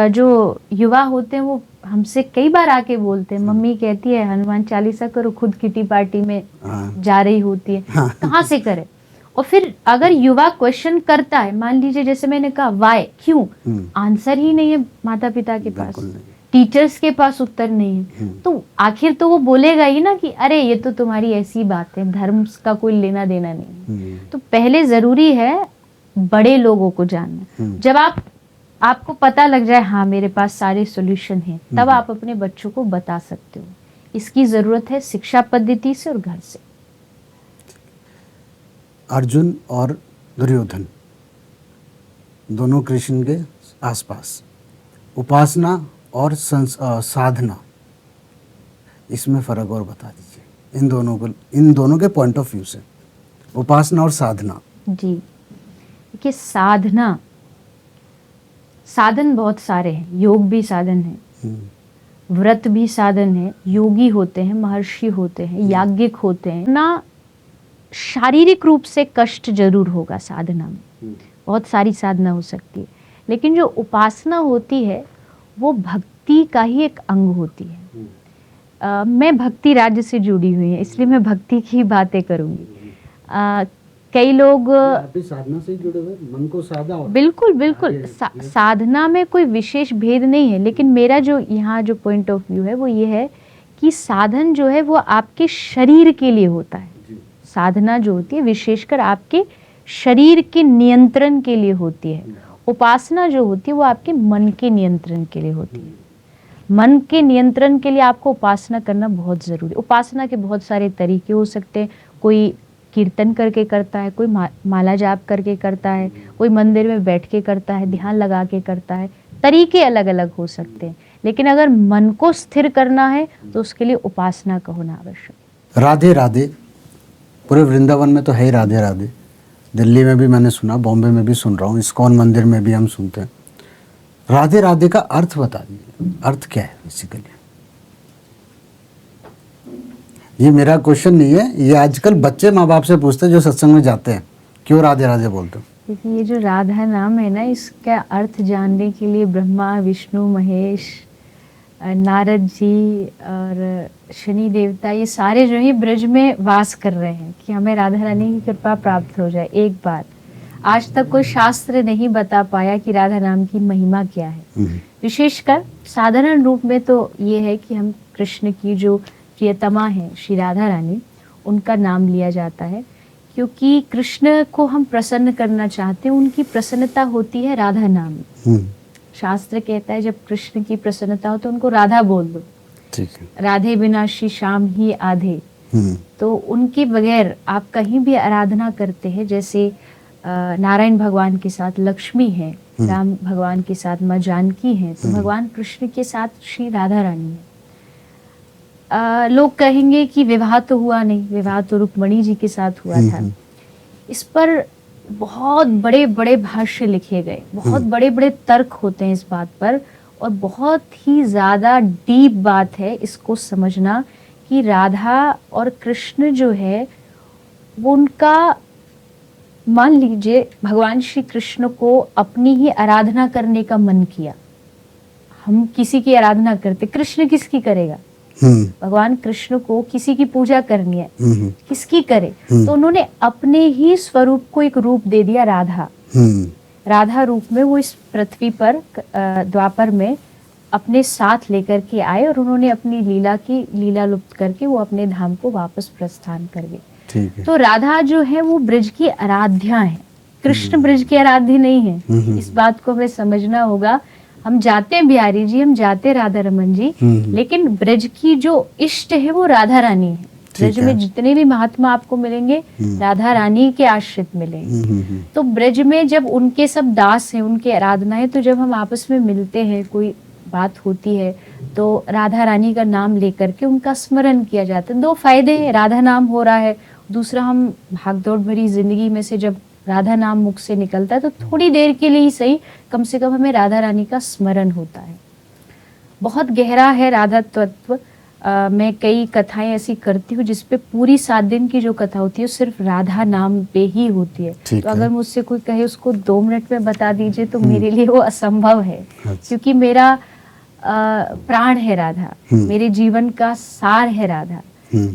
जो युवा होते हैं वो हमसे कई बार आके बोलते हैं, मम्मी कहती है हनुमान चालीसा करो, खुद किटी पार्टी में जा रही होती है, कहाँ से करे। और फिर अगर युवा क्वेश्चन करता है, मान लीजिए जैसे मैंने कहा वाई, क्यों, आंसर ही नहीं है माता पिता के पास, टीचर्स के पास उत्तर नहीं है, तो आखिर तो वो बोलेगा ही ना कि अरे ये तो तुम्हारी ऐसी बात है, धर्म का कोई लेना देना नहीं। तो पहले जरूरी है बड़े लोगों को जानना। जब आपको पता लग जाए हाँ मेरे पास सारे सॉल्यूशन हैं, तब आप अपने बच्चों को बता सकते हो। इसकी जरूरत है शिक्षा पद्धति से और घर से। अर्जुन और दुर्योधन दोनों कृष्ण के आसपास, उपासना और साधना, इसमें फर्क और बता दीजिए इन दोनों के पॉइंट ऑफ व्यू से, उपासना और साधना। जी देखिए, साधन बहुत सारे हैं, योग भी साधन है, व्रत भी साधन है, योगी होते हैं, महर्षि होते हैं, याज्ञिक होते हैं ना। शारीरिक रूप से कष्ट जरूर होगा साधना में, बहुत सारी साधना हो सकती है, लेकिन जो उपासना होती है वो भक्ति का ही एक अंग होती है। मैं भक्ति राज्य से जुड़ी हुई है, इसलिए मैं भक्ति की बातें करूंगी। कई लोग साधना से जुड़े हुए, मन को साधा, बिल्कुल बिल्कुल साधना में कोई विशेष भेद नहीं है, लेकिन मेरा जो यहाँ जो पॉइंट ऑफ व्यू है वो ये है कि साधन जो है वो आपके शरीर के लिए होता है। साधना जो होती है विशेषकर आपके शरीर के नियंत्रण के लिए होती है। उपासना जो होती है वो आपके मन के नियंत्रण के लिए होती है। मन के नियंत्रण के लिए आपको उपासना करना बहुत ज़रूरी है। उपासना के बहुत सारे तरीके हो सकते हैं। कोई कीर्तन करके करता है, कोई माला जाप करके करता है, कोई मंदिर में बैठ के करता है, ध्यान लगा के करता है। तरीके अलग अलग हो सकते हैं, लेकिन अगर मन को स्थिर करना है तो उसके लिए उपासना का होना आवश्यक। राधे राधे पूरे वृंदावन में तो है ही राधे राधे। दिल्ली में भी मैंने सुना, बॉम्बे में भी सुन रहा हूँ, इस्कॉन मंदिर में भी हम सुनते हैं। राधे राधे का अर्थ बता दीजिए, अर्थ क्या है बेसिकली? ये मेरा क्वेश्चन नहीं है, ये आजकल बच्चे माँ बाप से पूछते हैं जो सत्संग में जाते हैं, क्यों राधे राधे बोलते हो? देखिए ये जो राधा नाम है ना, इसका अर्थ जानने के लिए ब्रह्मा, विष्णु, महेश, नारद जी और शनि देवता, ये सारे जो है ब्रज में वास कर रहे हैं कि हमें राधा रानी की कृपा प्राप्त हो जाए। एक बात, आज तक कोई शास्त्र नहीं बता पाया कि राधा नाम की महिमा क्या है। विशेषकर साधारण रूप में तो ये है कि हम कृष्ण की जो प्रियतमा है श्री राधा रानी, उनका नाम लिया जाता है, क्योंकि कृष्ण को हम प्रसन्न करना चाहते हैं। उनकी प्रसन्नता होती है राधा नाम। शास्त्र कहता है जब कृष्ण की प्रसन्नता हो तो उनको राधा बोल दो। ठीक है। राधे बिना श्री श्याम ही आधे। तो उनके बगैर आप कहीं भी आराधना करते हैं, जैसे नारायण भगवान के साथ लक्ष्मी है, राम भगवान के साथ माँ जानकी है, तो भगवान कृष्ण के साथ श्री राधा रानी है। लोग कहेंगे कि विवाह तो हुआ नहीं, विवाह तो रुक्मणी जी के साथ हुआ था। इस पर बहुत बड़े बड़े भाष्य लिखे गए, बहुत बड़े बड़े तर्क होते हैं इस बात पर, और बहुत ही ज्यादा डीप बात है इसको समझना कि राधा और कृष्ण जो है वो उनका, मान लीजिए भगवान श्री कृष्ण को अपनी ही आराधना करने का मन किया। हम किसी की आराधना करते, कृष्ण किसकी करेगा? भगवान कृष्ण को किसी की पूजा करनी है, किसकी करे? तो उन्होंने अपने ही स्वरूप को एक रूप दे दिया, राधा। राधा रूप में वो इस पृथ्वी पर द्वापर में अपने साथ लेकर के आए और उन्होंने अपनी लीला लुप्त करके वो अपने धाम को वापस प्रस्थान कर गए। तो राधा जो है वो ब्रज की आराध्या है, कृष्ण ब्रज की आराध्य नहीं है। इस बात को हमें समझना होगा। हम जाते हैं बिहारी जी, हम जाते राधा रमन जी, लेकिन ब्रज की जो इष्ट है वो राधा रानी है। ब्रज में जितने भी महात्मा आपको मिलेंगे राधा रानी के आश्रित मिलेंगे। तो ब्रज में जब उनके सब दास हैं, उनके आराधना है, तो जब हम आपस में मिलते हैं, कोई बात होती है, तो राधा रानी का नाम लेकर के उनका स्मरण किया जाता है। दो फायदे हैं, राधा नाम हो रहा है, दूसरा हम भागदौड़ भरी जिंदगी में से जब राधा नाम मुख से निकलता है तो थोड़ी देर के लिए ही सही, कम से कम हमें राधा रानी का स्मरण होता है। बहुत गहरा है राधा तत्व। मैं कई कथाएं ऐसी करती हूँ जिसपे पूरी 7 दिन की जो कथा होती है सिर्फ राधा नाम पे ही होती है। तो अगर मुझसे कोई कहे उसको 2 मिनट में बता दीजिए तो मेरे लिए वो असंभव है, क्योंकि मेरा प्राण है राधा, मेरे जीवन का सार है राधा।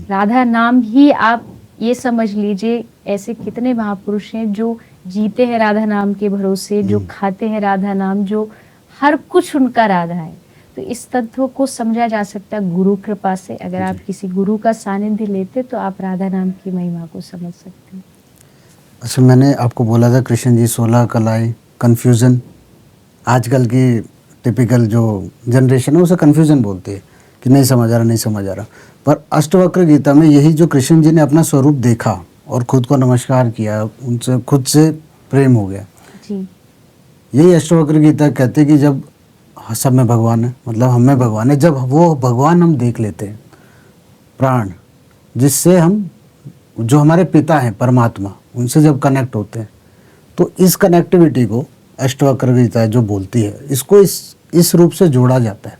राधा नाम ही आप ये समझ लीजिए, ऐसे कितने महापुरुष हैं जो जीते हैं राधा नाम के भरोसे, जो खाते हैं राधा नाम, जो हर कुछ उनका राधा है। तो इस तत्व को समझा जा सकता है गुरु कृपा से। अगर आप किसी गुरु का सानिध्य लेते तो आप राधा नाम की महिमा को समझ सकते हैं। अच्छा, मैंने आपको बोला था कृष्ण जी 16 कलाएं, कन्फ्यूज़न। आजकल की टिपिकल जो जनरेशन है उसे कन्फ्यूज़न बोलते हैं कि नहीं समझ आ रहा, नहीं समझ आ रहा। पर अष्टवक्र गीता में यही जो कृष्ण जी ने अपना स्वरूप देखा और खुद को नमस्कार किया, उनसे खुद से प्रेम हो गया जी। यही अष्टवक्र गीता कहते कि जब सब में भगवान है, मतलब हम में भगवान है, जब वो भगवान हम देख लेते हैं, प्राण जिससे हम, जो हमारे पिता हैं परमात्मा, उनसे जब कनेक्ट होते हैं, तो इस कनेक्टिविटी को अष्टवक्र गीता जो बोलती है, इसको इस रूप से जोड़ा जाता है।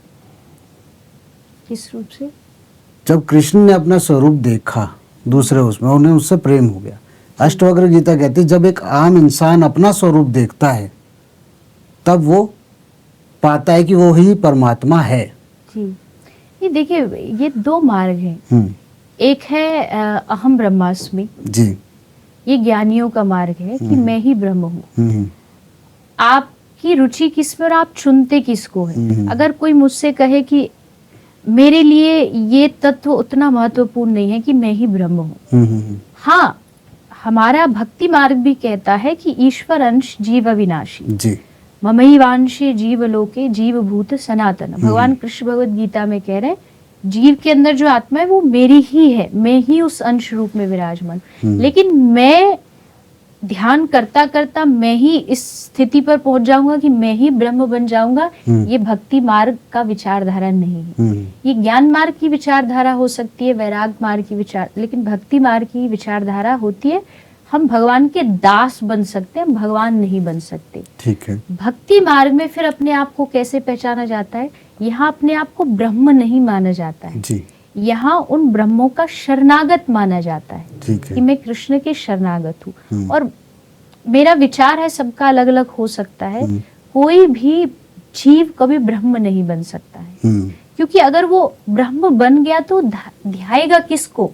किस रूप से? जब कृष्ण ने अपना स्वरूप देखा दूसरे उसमें, उन्हें उससे प्रेम हो गया। अष्टवक्र गीता कहती है जब एक आम इंसान अपना स्वरूप देखता है तब वो पाता है कि वो ही परमात्मा है जी। ये देखिए, ये 2 मार्ग हैं। एक है अहम ब्रह्मास्मि जी, ये ज्ञानियों का मार्ग है कि मैं ही ब्रह्म हूँ। आपकी रुचि किस पर, आप चुनते किसको है। अगर कोई मुझसे कहे कि मेरे लिए ये तत्व उतना महत्वपूर्ण नहीं है कि मैं ही ब्रह्म हूँ। हाँ, हमारा भक्ति मार्ग भी कहता है कि ईश्वर अंश जीव अविनाशी, जी। ममैवांशे जीवलोके जीवभूत सनातन। भगवान कृष्ण भगवद गीता में कह रहे हैं जीव के अंदर जो आत्मा है वो मेरी ही है, मैं ही उस अंश रूप में विराजमान। लेकिन मैं ध्यान करता करता मैं ही इस स्थिति पर पहुंच जाऊंगा कि मैं ही ब्रह्म बन जाऊंगा, ये भक्ति मार्ग का विचारधारा नहीं है। ये ज्ञान मार्ग की विचारधारा हो सकती है, वैराग मार्ग की विचार, लेकिन भक्ति मार्ग की विचारधारा होती है हम भगवान के दास बन सकते हैं, हम भगवान नहीं बन सकते। ठीक है। भक्ति मार्ग में फिर अपने आप को कैसे पहचाना जाता है? यहाँ अपने आप को ब्रह्म नहीं माना जाता है जी। यहाँ उन ब्रह्मों का शरणागत माना जाता है, ठीक है। कि मैं कृष्ण के शरणागत हूँ। और मेरा विचार है सबका अलग अलग हो सकता है, कोई भी जीव कभी ब्रह्म नहीं बन सकता है, क्योंकि अगर वो ब्रह्म बन गया तो ध्याएगा किसको?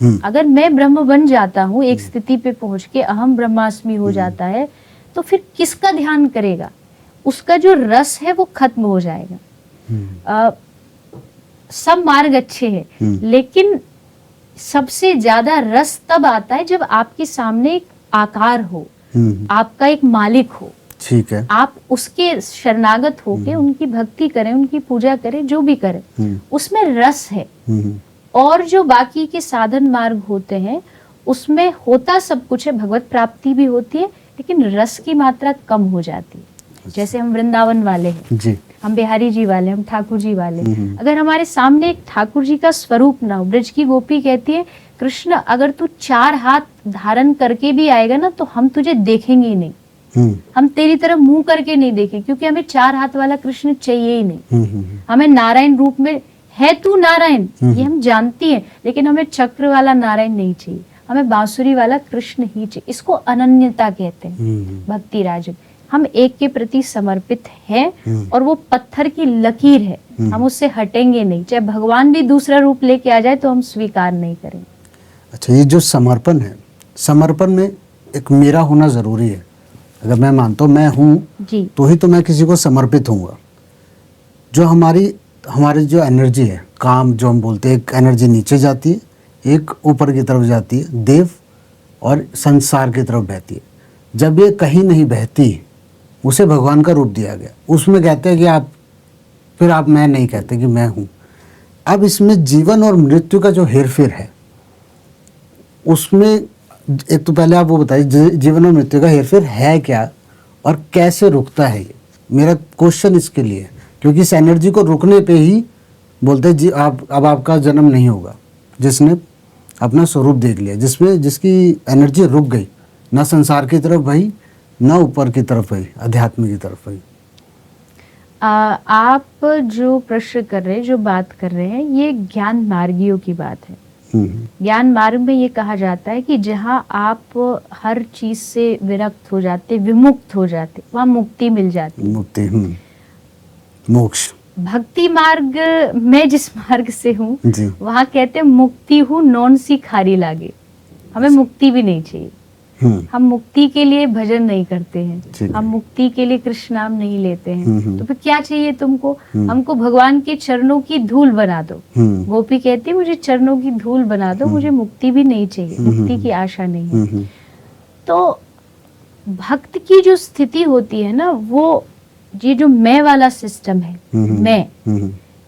अगर मैं ब्रह्म बन जाता हूँ, एक स्थिति पे पहुंच के अहम ब्रह्मास्मि हो जाता है, तो फिर किसका ध्यान करेगा? उसका जो रस है वो खत्म हो जाएगा। सब मार्ग अच्छे हैं, लेकिन सबसे ज्यादा रस तब आता है जब आपके सामने एक आकार हो, आपका एक मालिक हो। ठीक है। आप उसके शरणागत होके उनकी भक्ति करें, उनकी पूजा करें, जो भी करें, उसमें रस है। और जो बाकी के साधन मार्ग होते हैं उसमें होता सब कुछ है, भगवत प्राप्ति भी होती है, लेकिन रस की मात्रा कम हो जाती है। जैसे हम वृंदावन वाले हैं जी, हम बिहारी जी वाले, हम ठाकुर जी वाले, अगर हमारे सामने एक ठाकुर जी का स्वरूप ना हो, ब्रज की गोपी कहती है कृष्ण अगर तू 4 हाथ धारण करके भी आएगा ना तो हम तुझे देखेंगे ही नहीं, हम तेरी तरफ मुंह करके नहीं देखें, क्योंकि हमें 4 हाथ वाला कृष्ण चाहिए ही नहीं। हमें नारायण रूप में है तू नारायण, ये हम जानती हैं, लेकिन हमें चक्र वाला नारायण नहीं चाहिए, हमें बांसुरी वाला कृष्ण ही चाहिए। इसको अनन्यता कहते हैं भक्ति राज। हम एक के प्रति समर्पित हैं और वो पत्थर की लकीर है, हम उससे हटेंगे नहीं, चाहे भगवान भी दूसरा रूप लेके आ जाए तो हम स्वीकार नहीं करेंगे। अच्छा, ये जो समर्पण है, समर्पण में एक मेरा होना जरूरी है। अगर मैं मानता हूँ मैं हूँ तो ही तो मैं किसी को समर्पित होऊंगा। जो हमारी जो एनर्जी है, काम जो हम बोलते हैं, एक एनर्जी नीचे जाती है, एक ऊपर की तरफ जाती है, देव और संसार की तरफ बहती है। जब ये कहीं नहीं बहती, उसे भगवान का रूप दिया गया, उसमें कहते हैं कि आप मैं नहीं कहते कि मैं हूँ। अब इसमें जीवन और मृत्यु का जो हेरफेर है, उसमें एक तो पहले आप वो बताइए जीवन और मृत्यु का हेरफेर है क्या और कैसे रुकता है? ये मेरा क्वेश्चन इसके लिए है, क्योंकि इस एनर्जी को रुकने पे ही बोलते हैं जी अब आपका जन्म नहीं होगा। जिसने अपना स्वरूप देख लिया, जिसकी एनर्जी रुक गई, ना संसार की तरफ बही, ना ऊपर की तरफ बही, अध्यात्म की तरफ बही। आप जो प्रश्न कर रहे हैं, जो बात कर रहे हैं, ये ज्ञान मार्गियों की बात है। ज्ञान मार्ग में ये कहा जाता है कि जहाँ आप हर चीज से विरक्त हो जाते, विमुक्त हो जाते, वहाँ मुक्ति मिल जाती। मुक्ति, मोक्ष। भक्ति मार्ग मैं जिस मार्ग से हूँ वहाँ कहते हैं मुक्ति हूँ नॉन सी खारी लागे। हमें मुक्ति भी नहीं चाहिए, हम मुक्ति के लिए भजन नहीं करते हैं, हम मुक्ति के लिए कृष्ण नाम नहीं लेते हैं, तो फिर क्या चाहिए तुमको? हमको भगवान के चरणों की धूल बना दो। गोपी कहती है मुझे चरणों की धूल बना दो, मुझे मुक्ति भी नहीं चाहिए, मुक्ति की आशा नहीं है। तो भक्त की जो स्थिति होती है ना, वो ये जो मैं वाला सिस्टम है,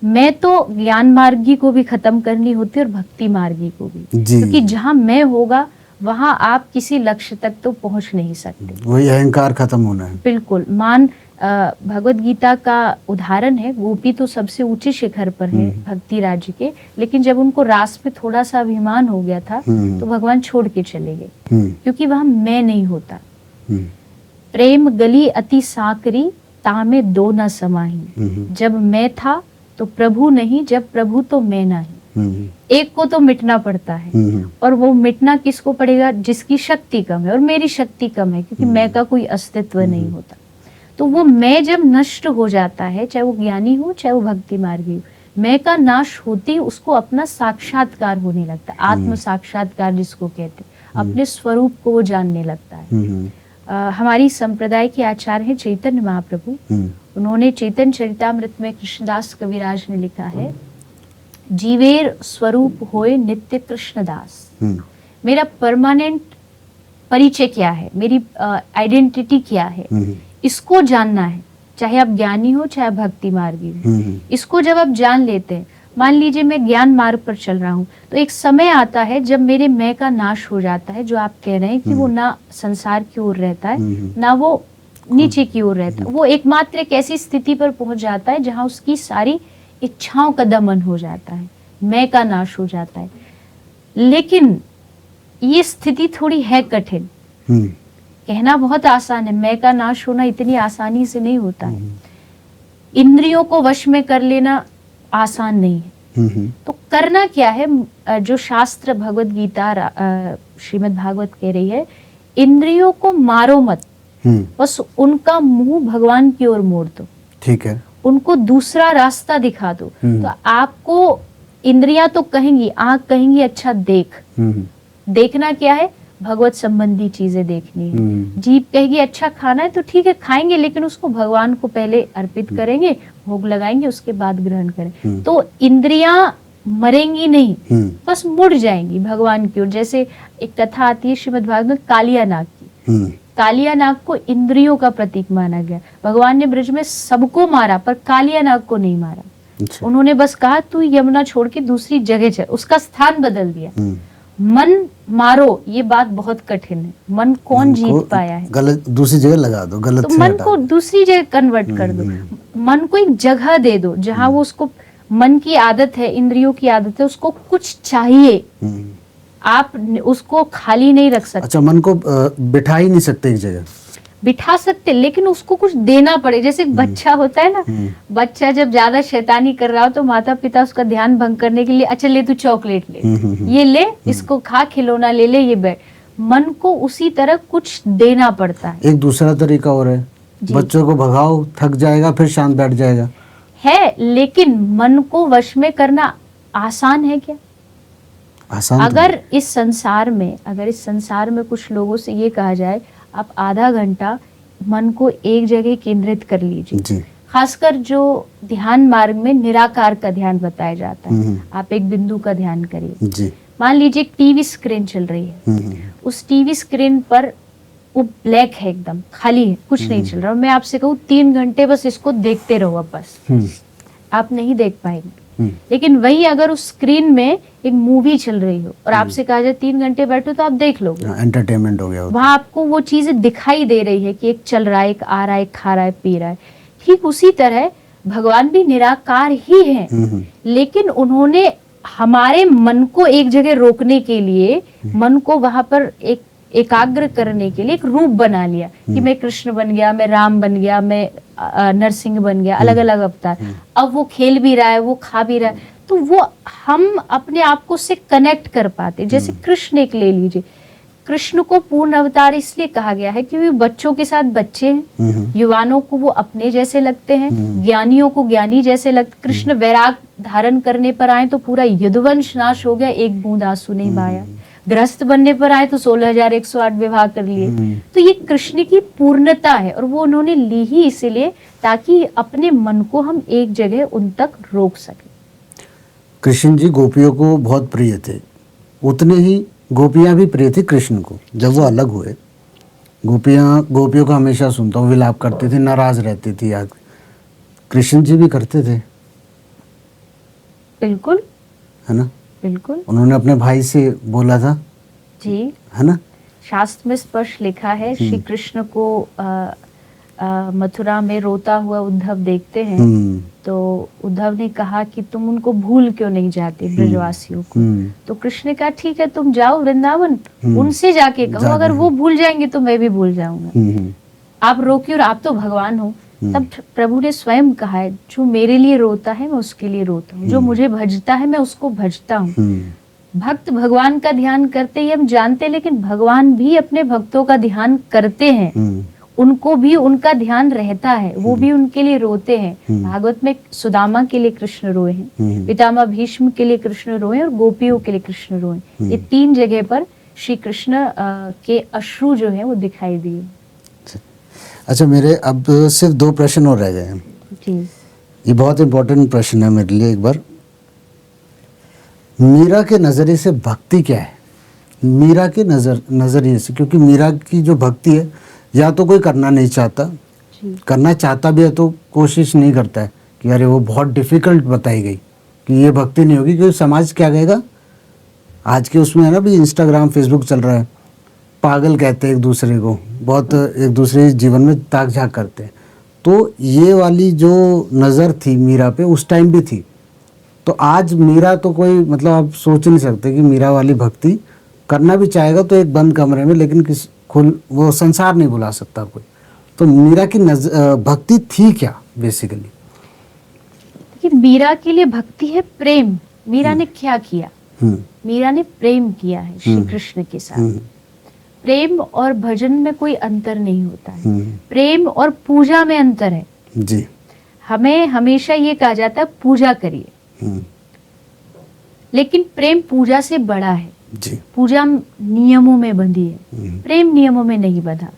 मैं तो ज्ञान मार्गी को भी खत्म करनी होती है और भक्ति मार्गी को भी, क्योंकि जहाँ मैं होगा वहां आप किसी लक्ष्य तक तो पहुंच नहीं सकते, वही अहंकार खत्म होना है। बिल्कुल। भगवत गीता का उदाहरण है, गोपी तो सबसे ऊंचे शिखर पर है भक्ति राज्य के, लेकिन जब उनको रास में थोड़ा सा अभिमान हो गया था तो भगवान छोड़ के चले गए, क्योंकि वहां मैं नहीं होता। प्रेम गली अति साकरी तामे दो न समाही, जब मैं था तो प्रभु नहीं, जब प्रभु तो मैं नहीं। एक को तो मिटना पड़ता है, और वो मिटना किसको पड़ेगा? जिसकी शक्ति कम है, और मेरी शक्ति कम है, क्योंकि मैं का कोई अस्तित्व नहीं होता। तो वो मैं जब नष्ट हो जाता है, चाहे वो ज्ञानी हो चाहे वो भक्ति मार्गी हो, मैं का नाश होते ही उसको अपना साक्षात्कार होने लगता है, आत्म साक्षात्कार जिसको कहते हैं, अपने स्वरूप को वो जानने लगता है। हमारी संप्रदाय के आचार्य हैं चैतन्य महाप्रभु, उन्होंने चैतन्य चरितामृत में कृष्णदास कविराज ने लिखा है जीवेर स्वरूप होए नित्य कृष्णदास। मेरा परमानेंट परिचय क्या है, मेरी आइडेंटिटी क्या है, इसको जानना है। चाहे आप ज्ञानी हो चाहे भक्ति मार्गी हो, इसको जब आप जान लेते हैं, मान लीजिए मैं ज्ञान मार्ग पर चल रहा हूँ, तो एक समय आता है जब मेरे मैं का नाश हो जाता है, जो आप कह रहे हैं कि वो ना संसार की ओर रहता है ना वो नीचे की ओर रहता है। वो एकमात्र एक ऐसी स्थिति पर पहुंच जाता है जहां उसकी सारी इच्छाओं का दमन हो जाता है, मैं का नाश हो जाता है। लेकिन ये स्थिति थोड़ी है कठिन। कहना बहुत आसान है, मैं का नाश होना इतनी आसानी से नहीं होता है। इंद्रियों को वश में कर लेना आसान नहीं है। तो करना क्या है, जो शास्त्र भगवत गीता श्रीमद् भागवत कह रही है, इंद्रियों को मारो मत, बस उनका मुंह भगवान की ओर मोड़ दो। ठीक है, उनको दूसरा रास्ता दिखा दो। तो आपको इंद्रियां तो कहेंगी, आंख कहेंगी अच्छा देख, देखना क्या है, भगवत संबंधी चीजें देखनी है। जीभ कहेगी अच्छा खाना है तो ठीक है खाएंगे, लेकिन उसको भगवान को पहले अर्पित करेंगे, भोग लगाएंगे, उसके बाद ग्रहण करें। तो इंद्रियां मरेंगी नहीं, बस मुड़ जाएंगी भगवान की ओर। जैसे एक कथा आती है श्रीमद् भागवत में कालिया नाग की। कालिया नाग को इंद्रियों का प्रतीक माना गया। भगवान ने ब्रज में सबको मारा पर कालिया नाग को नहीं मारा। अच्छा। उन्होंने बस कहा तू यमुना छोड़ के दूसरी जगह चल, उसका स्थान बदल दिया। मन मारो, ये बात बहुत कठिन है। मन कौन जीत पाया है? गलत दूसरी जगह लगा दो, गलत तो मन को दूसरी जगह कन्वर्ट कर दो। मन को एक जगह दे दो जहां वो उसको, मन की आदत है, इंद्रियों की आदत है, उसको कुछ चाहिए। आप उसको खाली नहीं रख सकते। अच्छा, मन को बिठा ही नहीं सकते एक जगह। बिठा सकते लेकिन उसको कुछ देना पड़े। जैसे बच्चा होता है ना, बच्चा जब ज्यादा शैतानी कर रहा हो तो माता पिता उसका ध्यान भंग करने के लिए अच्छा ले तू चॉकलेट ले, ये ले, इसको खा, खिलौना ले ले, ये बैठ। मन को उसी तरह कुछ देना पड़ता है। एक दूसरा तरीका और है, बच्चों को भगाओ, थक जाएगा, फिर शांत बैठ जाएगा है। लेकिन मन को वश में करना आसान है क्या? आसान अगर इस संसार में कुछ लोगों से ये कहा जाए आप आधा घंटा मन को एक जगह केंद्रित कर लीजिए, खासकर जो ध्यान मार्ग में निराकार का ध्यान बताया जाता है, आप एक बिंदु का ध्यान करिए। मान लीजिए एक टीवी स्क्रीन चल रही है, उस टीवी स्क्रीन पर वो ब्लैक है, एकदम खाली है, कुछ नहीं चल रहा। मैं आपसे कहूँ 3 घंटे बस इसको देखते रहो, अब बस आप नहीं देख पाएंगे। लेकिन वही अगर उस स्क्रीन में एक मूवी चल रही हो और आपसे कहा जाए 3 घंटे बैठो तो आप देख लोगे, एंटरटेनमेंट हो गया। वहां आपको वो चीजें दिखाई दे रही है कि एक चल रहा है, एक आ रहा है, एक खा रहा है, पी रहा है। ठीक उसी तरह भगवान भी निराकार ही है, लेकिन उन्होंने हमारे मन को एक जगह रोकने के लिए, मन को वहां पर एक एकाग्र करने के लिए एक रूप बना लिया कि मैं कृष्ण बन गया, मैं राम बन गया, मैं नरसिंह बन गया, अलग अलग अवतार। अब वो खेल भी रहा है, वो खा भी रहा है, तो वो हम अपने आप को से कनेक्ट कर पाते। जैसे कृष्ण एक ले लीजिए, कृष्ण को पूर्ण अवतार इसलिए कहा गया है क्योंकि बच्चों के साथ बच्चे हैं, युवानों को वो अपने जैसे लगते हैं, ज्ञानियों को ज्ञानी जैसे लगते। कृष्ण वैराग धारण करने पर आए तो पूरा यदुवंश नाश हो गया, एक बूंद आंसू नहीं बहाया। गृहस्थ बनने पर आए तो 16,108 विवाह कर लिए। तो ये कृष्ण की पूर्णता है और वो उन्होंने ली ही इसीलिए ताकि अपने मन को हम एक जगह उन तक रोक सके। कृष्ण जी गोपियों को बहुत प्रिय थे, उतने ही गोपियां भी प्रिय थी कृष्ण को। जब वो अलग हुए, गोपियों का हमेशा सुनता हूँ विलाप करती थी, नाराज रहती थी, याद कृष्ण जी भी करते थे। बिल्कुल, है ना? बिल्कुल, उन्होंने अपने भाई से बोला था जी, है ना? शास्त्र में स्पष्ट लिखा है, श्री कृष्ण को मथुरा में रोता हुआ उद्धव देखते हैं तो उद्धव ने कहा कि तुम उनको भूल क्यों नहीं जाते ब्रजवासियों को। तो कृष्ण ने कहा ठीक है तुम जाओ वृंदावन, उनसे जाके कहो, अगर वो भूल जाएंगे तो मैं भी भूल जाऊंगा। आप रोकिए और आप तो भगवान हो। तब प्रभु ने स्वयं कहा है, जो मेरे लिए रोता है मैं उसके लिए रोता हूँ, जो मुझे भजता है मैं उसको भजता हूँ। भक्त भगवान का ध्यान करते ही हम जानते, लेकिन भगवान भी अपने भक्तों का ध्यान करते हैं, उनको भी उनका ध्यान रहता है, वो भी उनके लिए रोते हैं। भागवत में सुदामा के लिए कृष्ण रोए हैं, पितामह भीष्म के लिए कृष्ण रोए और गोपियों के लिए कृष्ण रोए। ये 3 जगह पर श्री कृष्ण के अश्रु जो है वो दिखाई दिए। अच्छा, मेरे अब सिर्फ 2 प्रश्न और रह गए हैं जी। ये बहुत इंपॉर्टेंट प्रश्न है मेरे लिए। एक बार मीरा के नज़रिए से भक्ति क्या है? मीरा के नज़रिए से, क्योंकि मीरा की जो भक्ति है, या तो कोई करना नहीं चाहता, करना चाहता भी है तो कोशिश नहीं करता है कि अरे वो बहुत डिफ़िकल्ट बताई गई कि ये भक्ति नहीं होगी, क्योंकि समाज क्या कहेगा। आज के उसमें है ना भी, इंस्टाग्राम फेसबुक चल रहा है, पागल कहते हैं एक दूसरे को, बहुत एक दूसरे के जीवन में ताक झाक करते हैं। तो ये वाली जो नज़र थी मीरा पे उस टाइम भी थी। तो आज मीरा तो कोई मतलब आप सोच नहीं सकते कि मीरा वाली भक्ति करना भी चाहेगा तो एक बंद कमरे में, लेकिन किस खुल वो संसार नहीं बुला सकता कोई। तो मीरा की भक्ति थी क्या बेसिकली? कि मीरा के लिए भक्ति है प्रेम। मीरा ने क्या किया? मीरा ने प्रेम किया है श्री कृष्ण के साथ। प्रेम और भजन में कोई अंतर नहीं होता है, प्रेम और पूजा में अंतर है जी। हमें हमेशा ये कहा जाता है पूजा करिए, लेकिन प्रेम पूजा से बड़ा है जी। पूजा नियमों में बंधी है, प्रेम नियमों में नहीं बंधा।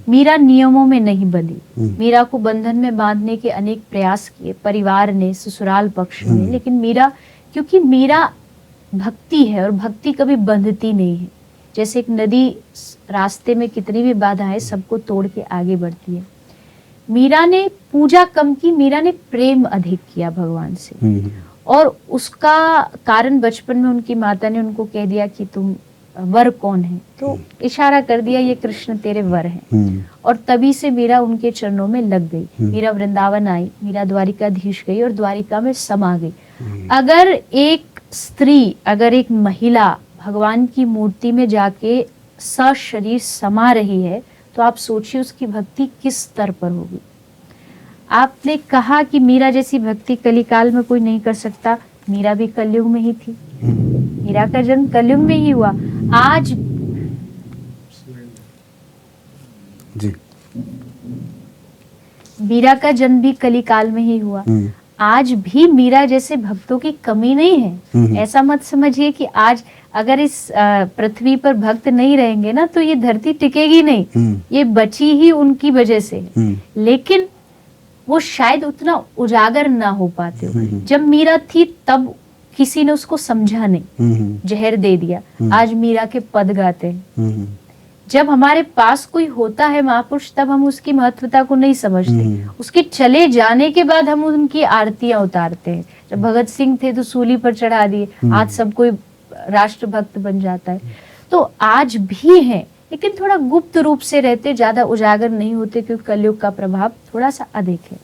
मीरा नियमों में नहीं बंधी। मीरा को बंधन में बांधने के अनेक प्रयास किए परिवार ने, ससुराल पक्ष ने, लेकिन मीरा, क्योंकि मीरा भक्ति है और भक्ति कभी बंधती नहीं है। जैसे एक नदी रास्ते में कितनी भी बाधाएं सबको तोड़ के आगे बढ़ती है। मीरा ने पूजा कम की, मीरा ने प्रेम अधिक किया भगवान से। और उसका कारण बचपन में उनकी माता ने उनको कह दिया कि तुम वर कौन है, तो इशारा कर दिया ये कृष्ण तेरे वर हैं। और तभी से मीरा उनके चरणों में लग गई। मीरा वृंदावन आई, मीरा द्वारिकाधीश गई और द्वारिका में समा गई। अगर एक स्त्री, अगर एक महिला भगवान की मूर्ति में जाके सशरीर समा रही है, तो आप सोचिए उसकी भक्ति किस स्तर पर होगी। आपने कहा कि मीरा जैसी भक्ति कलिकाल में कोई नहीं कर सकता। मीरा भी कलयुग में ही थी। मीरा का जन्म कलयुग में ही हुआ। आज जी, मीरा का जन्म भी कलिकाल में ही हुआ। आज भी मीरा जैसे भक्तों की कमी नहीं है। ऐसा मत समझिए कि आज अगर इस पृथ्वी पर भक्त नहीं रहेंगे ना, तो ये धरती टिकेगी नहीं। ये बची ही उनकी वजह से। लेकिन वो शायद उतना उजागर ना हो पाते हो। जब मीरा थी तब किसी ने उसको समझा नहीं, जहर दे दिया। आज मीरा के पद गाते हैं। जब हमारे पास कोई होता है महापुरुष, तब हम उसकी महत्वता को नहीं समझते। उसके चले जाने के बाद हम उनकी आरतियां उतारते हैं। जब भगत सिंह थे तो सूली पर चढ़ा दिए, आज सब कोई राष्ट्रभक्त बन जाता है। तो आज भी है, लेकिन थोड़ा गुप्त रूप से रहते, ज्यादा उजागर नहीं होते, क्योंकि कलयुग का प्रभाव थोड़ा सा अधिक है।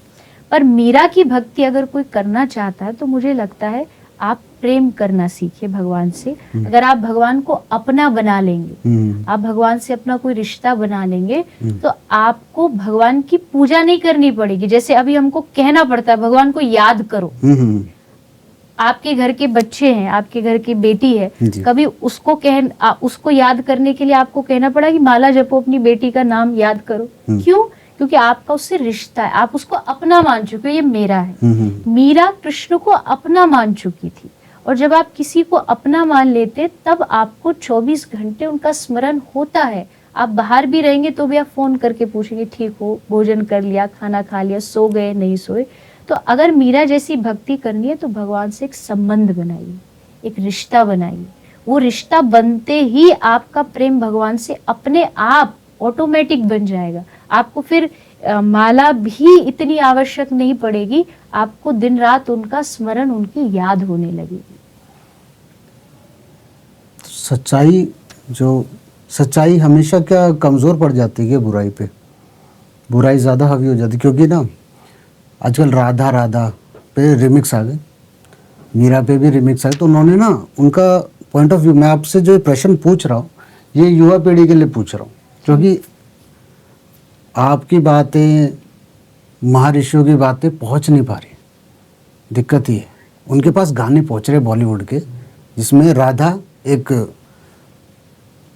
पर मीरा की भक्ति अगर कोई करना चाहता है तो मुझे लगता है आप प्रेम करना सीखिए भगवान से। अगर आप भगवान को अपना बना लेंगे, आप भगवान से अपना कोई रिश्ता बना लेंगे, तो आपको भगवान की पूजा नहीं करनी पड़ेगी। जैसे अभी हमको कहना पड़ता है भगवान को याद करो। आपके घर के बच्चे हैं, आपके घर की बेटी है, कभी उसको याद करने के लिए आपको कहना पड़ा कि माला जपो, अपनी बेटी का नाम याद करो। क्यों? क्योंकि आपका उससे रिश्ता है, आप उसको अपना मान चुके हो, ये मेरा है। मीरा कृष्ण को अपना मान चुकी थी। और जब आप किसी को अपना मान लेते, तब आपको 24 घंटे उनका स्मरण होता है। आप बाहर भी रहेंगे तो भी आप फोन करके पूछेंगे ठीक हो, भोजन कर लिया, खाना खा लिया, सो गए, नहीं सोए। तो अगर मीरा जैसी भक्ति करनी है तो भगवान से एक संबंध बनाइए, एक रिश्ता बनाइए। वो रिश्ता बनते ही आपका प्रेम भगवान से अपने आप ऑटोमेटिक बन जाएगा। आपको फिर माला भी इतनी आवश्यक नहीं पड़ेगी, आपको दिन रात उनका स्मरण, उनकी याद होने लगेगी। सच्चाई हमेशा क्या कमज़ोर पड़ जाती है बुराई पे? बुराई ज़्यादा हावी हो जाती, क्योंकि ना आजकल राधा पे रिमिक्स आ गए, मीरा पे भी रिमिक्स आए। तो उन्होंने ना उनका पॉइंट ऑफ व्यू, मैं आपसे जो प्रश्न पूछ रहा हूँ ये युवा पीढ़ी के लिए पूछ रहा हूँ, क्योंकि आपकी बातें, महर्षियों की बातें पहुँच नहीं पा रही। दिक्कत ये है, उनके पास गाने पहुँच रहे बॉलीवुड के, जिसमें राधा एक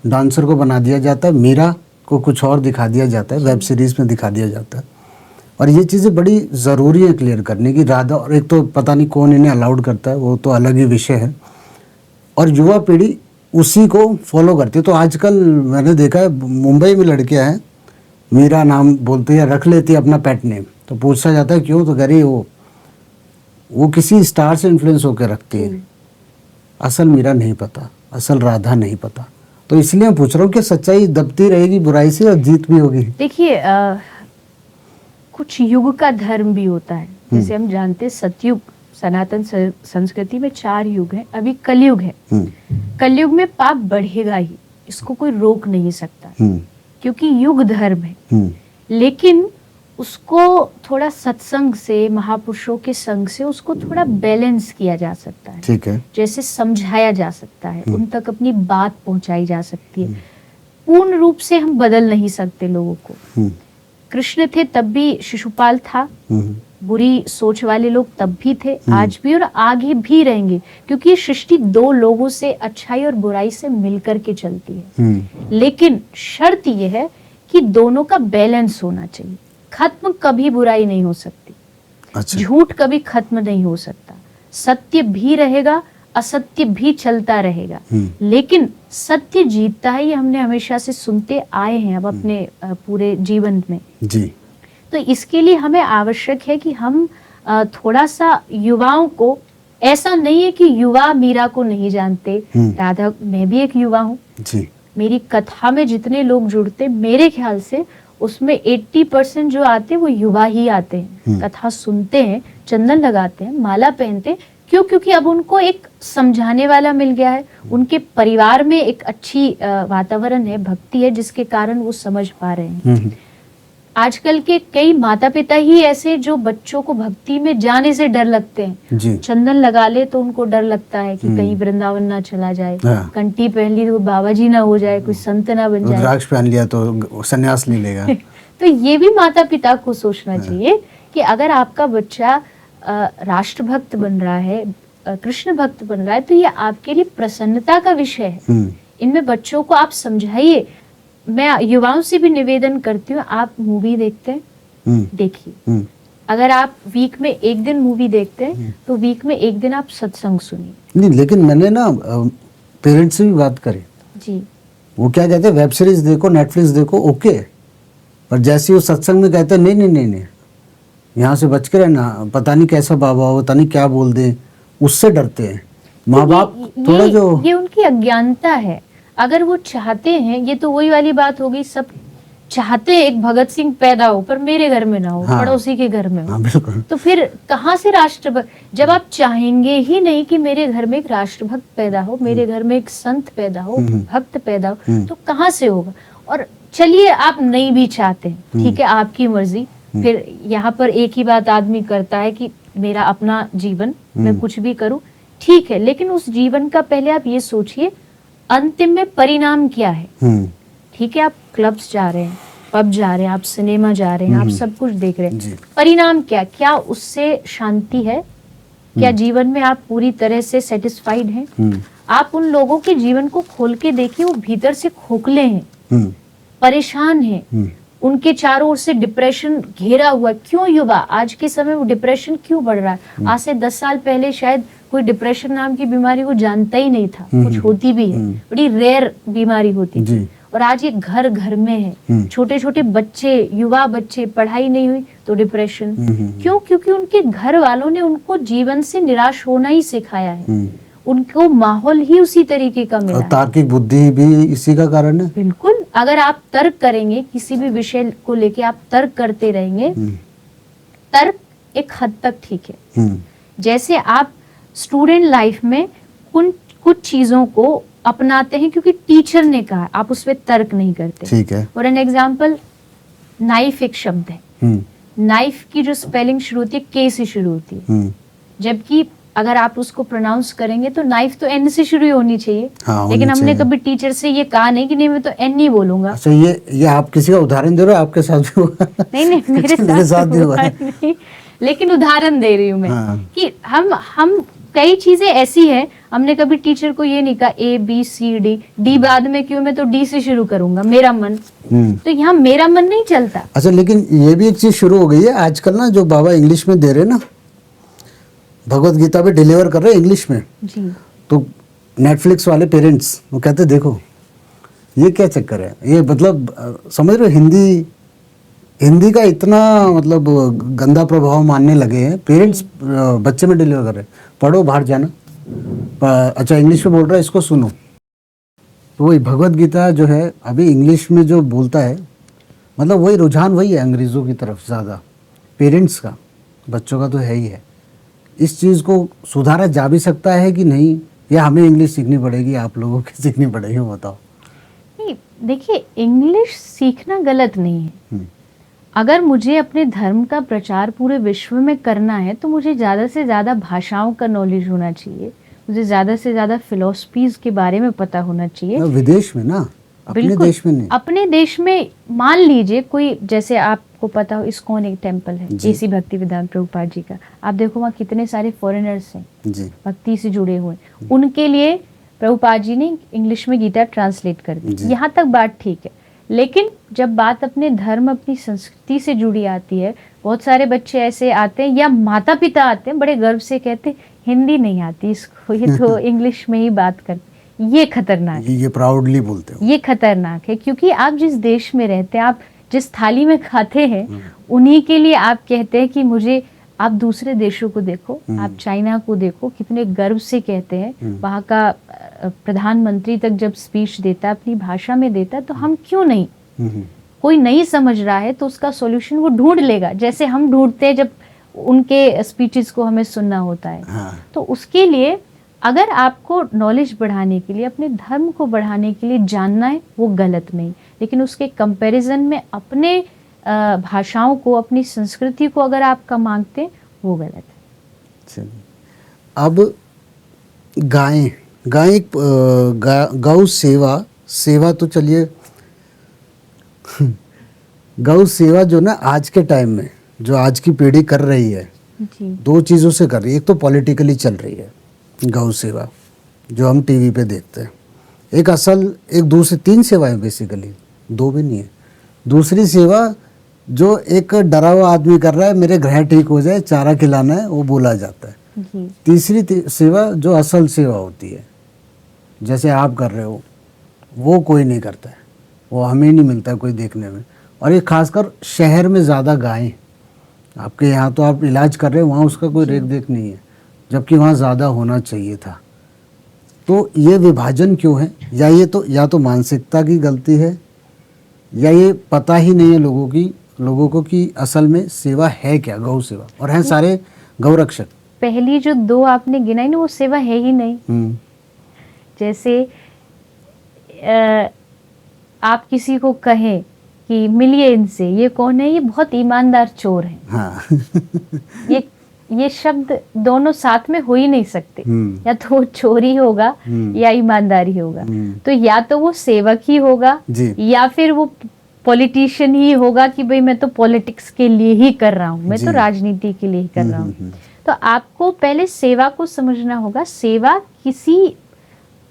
डांसर को बना दिया जाता है, मीरा को कुछ और दिखा दिया जाता है, वेब सीरीज़ में दिखा दिया जाता है। और ये चीज़ें बड़ी ज़रूरी है क्लियर करने की। राधा, और एक तो पता नहीं कौन इन्हें अलाउड करता है, वो तो अलग ही विषय है। और युवा पीढ़ी उसी को फॉलो करती है। तो आजकल मैंने देखा है मुंबई में लड़कियां हैं, मीरा नाम बोलते हैं, रख लेती है अपना पेट नेम। तो पूछा जाता है क्यों, तो कह रही वो किसी स्टार से इन्फ्लुएंस होकर रखती है। असल मीरा नहीं पता, असल राधा नहीं पता। तो इसलिए मैं पूछ रहा हूँ कि सच्चाई दबती रहेगी बुराई से और जीत भी होगी। देखिए कुछ युग का धर्म भी होता है, जैसे हम जानते हैं सतयुग, सनातन संस्कृति में 4 युग हैं, अभी कलयुग है। कलयुग में पाप बढ़ेगा ही, इसको कोई रोक नहीं सकता क्योंकि युग धर्म है। लेकिन उसको थोड़ा सत्संग से, महापुरुषों के संग से उसको थोड़ा बैलेंस किया जा सकता है। ठीक है। जैसे समझाया जा सकता है, उन तक अपनी बात पहुंचाई जा सकती है। पूर्ण रूप से हम बदल नहीं सकते लोगों को। कृष्ण थे तब भी शिशुपाल था, बुरी सोच वाले लोग तब भी थे, आज भी और आगे भी रहेंगे, क्योंकि ये सृष्टि 2 लोगों से, अच्छाई और बुराई से मिलकर के चलती है। लेकिन शर्त यह है कि दोनों का बैलेंस होना चाहिए। खत्म कभी बुराई नहीं हो सकती। अच्छा। झूठ कभी खत्म नहीं हो सकता। सत्य भी रहेगा, असत्य भी चलता रहेगा, लेकिन सत्य जीतता है। ये हमने हमेशा से सुनते आए हैं अब अपने पूरे जीवन में जी। तो इसके लिए हमें आवश्यक है कि हम थोड़ा सा युवाओं को, ऐसा नहीं है कि युवा मीरा को नहीं जानते। राधा, मैं भी एक युवा हूँ जी। मेरी कथा में जितने लोग जुड़ते, मेरे ख्याल से उसमें 80% जो आते वो युवा ही आते हैं। कथा सुनते हैं, चंदन लगाते हैं, माला पहनते हैं। क्यों? क्योंकि अब उनको एक समझाने वाला मिल गया है, उनके परिवार में एक अच्छी वातावरण है, भक्ति है, जिसके कारण वो समझ पा रहे हैं। आजकल के कई माता पिता ही ऐसे जो बच्चों को भक्ति में जाने से डर लगते हैं। जी। चंदन लगा ले तो उनको डर लगता है कि कहीं वृंदावन ना चला जाए, हाँ। कंठी पहन ली तो बाबा जी ना हो जाए, कोई संत ना बन जाए, रुद्राक्ष पहन लिया तो सन्यास ले लेगा। तो ये भी माता पिता को सोचना चाहिए कि अगर आपका बच्चा राष्ट्रभक्त बन रहा है, कृष्ण भक्त बन रहा है, तो ये आपके लिए प्रसन्नता का विषय है। इनमें बच्चों को आप समझाइए। मैं युवाओं से भी निवेदन करती हूँ, आप मूवी देखते हैं, देखिए। अगर आप वीक में 1 दिन मूवी देखते हैं तो वीक में 1 दिन आप सत्संग सुनिए। नहीं, लेकिन मैंने ना पेरेंट्स से भी बात करी जी। वो क्या कहते हैं, वेब सीरीज देखो, नेटफ्लिक्स देखो, ओके, पर जैसे वो सत्संग में कहते हैं नहीं नहीं नहीं नहीं, यहाँ से बच के रहना, पता नहीं कैसा बाबा हो, पता नहीं क्या बोल दे, उससे डरते हैं माँ बाप थोड़ा। ये उनकी अज्ञानता है। अगर वो चाहते हैं, ये तो वही वाली बात हो गई, सब चाहते हैं एक भगत सिंह पैदा हो पर मेरे घर में ना हो, हाँ, पड़ोसी के घर में हो। हाँ, बिल्कुल। तो फिर कहाँ से राष्ट्रभक्त? जब आप चाहेंगे ही नहीं कि मेरे घर में एक राष्ट्रभक्त पैदा हो, मेरे घर में एक संत पैदा हो, भक्त पैदा हो, तो कहाँ से होगा? और चलिए आप नहीं भी चाहते, ठीक है, आपकी मर्जी। फिर यहाँ पर एक ही बात आदमी करता है कि मेरा अपना जीवन, मैं कुछ भी करूं, ठीक है, लेकिन उस जीवन का पहले आप ये सोचिए अंतिम में परिणाम क्या है। ठीक है, आप क्लब्स जा रहे हैं, पब जा रहे हैं, आप सिनेमा जा रहे हैं, आप सब कुछ देख रहे हैं, परिणाम क्या उससे शांति है? क्या जीवन में आप पूरी तरह से सेटिस्फाइड हैं? आप उन लोगों के जीवन को खोल के देखिए, वो भीतर से खोखले हैं, परेशान हैं, उनके चारों ओर से डिप्रेशन घेरा हुआ। क्यों युवा आज के समय में डिप्रेशन क्यों बढ़ रहा है? आज से 10 साल पहले शायद कोई डिप्रेशन नाम की बीमारी को जानता ही नहीं था, कुछ होती भी है, बड़ी रेयर बीमारी होती थी, और आज ये घर घर में है। छोटे छोटे बच्चे, युवा बच्चे, पढ़ाई नहीं हुई तो डिप्रेशन। क्यों? क्योंकि उनके घर वालों ने उनको जीवन से निराश होना ही सिखाया है, उनको माहौल ही उसी तरीके का मिला है। तार्किक बुद्धि भी इसी का कारण है। बिल्कुल, अगर आप तर्क करेंगे, किसी भी विषय को लेके आप तर्क करते रहेंगे, तर्क एक हद तक ठीक है। जैसे आप स्टूडेंट लाइफ में कुछ चीजों को अपनाते हैं क्योंकि टीचर ने कहा, आप उस पर तर्क नहीं करते। ठीक है। फॉर एन एग्जाम्पल, नाइफ एक शब्द है, नाइफ की जो स्पेलिंग शुरू होती है के से शुरू होती है, जबकि अगर आप उसको प्रोनाउंस करेंगे तो नाइफ तो एन से शुरू होनी चाहिए। हाँ, लेकिन हमने कभी टीचर से ये कहा नहीं कि नहीं मैं तो एन ही बोलूंगा। अच्छा, ये आप किसी का उदाहरण दे रहे हो? आपके साथ भी हुआ? नहीं मेरे साथ भी हुआ नहीं, लेकिन उदाहरण दे रही हूँ मैं। हाँ। कि हम कई चीजें ऐसी हैं, हमने कभी टीचर को ये नहीं कहा A B C D, D बाद में क्यों, मैं तो D से शुरू करूंगा, मेरा मन। तो यहाँ मेरा मन नहीं चलता। अच्छा, लेकिन ये भी एक चीज शुरू हो गई है आजकल ना, जो बाबा इंग्लिश में दे रहे ना, भगवत गीता पे डिलीवर कर रहे हैं इंग्लिश में जी। तो नेटफ्लिक्स वाले पेरेंट्स वो कहते देखो ये क्या चक्कर है, ये मतलब समझ रहे हो, हिंदी का इतना मतलब गंदा प्रभाव मानने लगे हैं पेरेंट्स, बच्चे में डिलीवर कर रहे हैं, पढ़ो बाहर जाना, अच्छा इंग्लिश में बोल रहा है, इसको सुनो। तो वही भगवत गीता जो है अभी इंग्लिश में जो बोलता है, मतलब वही रुझान वही है अंग्रेज़ों की तरफ ज़्यादा, पेरेंट्स का, बच्चों का तो है ही है। इस चीज़ को सुधारा जा भी सकता है कि नहीं, या हमें इंग्लिश सीखनी पड़ेगी, आप लोगों को सीखनी पड़ेगी, वो बताओ। नहीं, देखिए इंग्लिश सीखना गलत नहीं है। हम्म, अगर मुझे अपने धर्म का प्रचार पूरे विश्व में करना है तो मुझे ज़्यादा से ज़्यादा भाषाओं का नॉलेज होना चाहिए, मुझे ज़्यादा से ज़्यादा फिलॉसफीज के बारे में पता होना चाहिए। विदेश में ना, अपने बिल्कुल, देश में नहीं। अपने देश में मान लीजिए कोई, जैसे आपको पता हो इस्कॉन एक टेम्पल है जी। एसी भक्ति वेदांत प्रभुपाद जी का, आप देखो वहाँ कितने सारे फॉरेनर्स हैं जी। भक्ति से जुड़े हुए, उनके लिए प्रभुपाद जी ने इंग्लिश में गीता ट्रांसलेट कर दी। जी। यहाँ तक बात ठीक है, लेकिन जब बात अपने धर्म अपनी संस्कृति से जुड़ी आती है, बहुत सारे बच्चे ऐसे आते हैं या माता पिता आते हैं बड़े गर्व से कहते हैं हिंदी नहीं आती इसको, ये तो इंग्लिश में ही बात करते। ये खतरनाक है, ये प्राउडली बोलते हो। ये खतरनाक है, क्योंकि आप जिस देश में रहते हैं, आप जिस थाली में खाते हैं, उन्हीं के लिए आप कहते हैं कि मुझे, आप दूसरे देशों को देखो, आप चाइना को देखो, कितने गर्व से कहते हैं। वहाँ का प्रधानमंत्री तक जब स्पीच देता है अपनी भाषा में देता है, तो हम क्यों नहीं, कोई नहीं समझ रहा है तो उसका सॉल्यूशन वो ढूंढ लेगा, जैसे हम ढूंढते हैं जब उनके स्पीचेस को हमें सुनना होता है। हाँ। तो उसके लिए अगर आपको नॉलेज बढ़ाने के लिए, अपने धर्म को बढ़ाने के लिए जानना है, वो गलत नहीं, लेकिन उसके कंपैरिजन में अपने भाषाओं को, अपनी संस्कृति को अगर आपका मांगते हैं, वो गलत है। चलिए, अब गाय गौ सेवा तो चलिए गौ सेवा जो ना आज के टाइम में जो आज की पीढ़ी कर रही है, जी। दो चीज़ों से कर रही है। एक तो पॉलिटिकली चल रही है गौ सेवा जो हम टीवी पे देखते हैं, एक दूसरी 3 सेवाएं बेसिकली, 2 भी नहीं है। दूसरी सेवा जो एक डरा हुआ आदमी कर रहा है, मेरे ग्रह ठीक हो जाए, चारा खिलाना है, वो बोला जाता है। जी। तीसरी सेवा जो असल सेवा होती है, जैसे आप कर रहे हो, वो कोई नहीं करता है, वो हमें नहीं मिलता है कोई देखने में। और ये खासकर शहर में ज़्यादा गायें, आपके यहाँ तो आप इलाज कर रहे हो, वहाँ उसका कोई रेख देख नहीं है, जबकि वहाँ ज़्यादा होना चाहिए था। तो ये विभाजन क्यों है? या तो मानसिकता की गलती है, या ये पता ही नहीं है लोगों को कि असल में सेवा है क्या, गौ सेवा, और हैं सारे गौ रक्षक। पहली जो 2 आपने गिनाई ना, वो सेवा है ही नहीं। जैसे आप किसी को कहें कि मिलिए इनसे, ये कौन है? ये बहुत ईमानदार चोर है। हाँ। ये शब्द दोनों साथ में हो ही नहीं सकते, या तो वो चोरी होगा या ईमानदारी होगा। तो या तो वो सेवक ही होगा, या फिर वो पॉलिटिशियन ही होगा कि भाई मैं तो पॉलिटिक्स के लिए ही कर रहा हूँ, मैं तो राजनीति के लिए ही कर रहा हूँ। तो आपको पहले सेवा को समझना होगा। सेवा किसी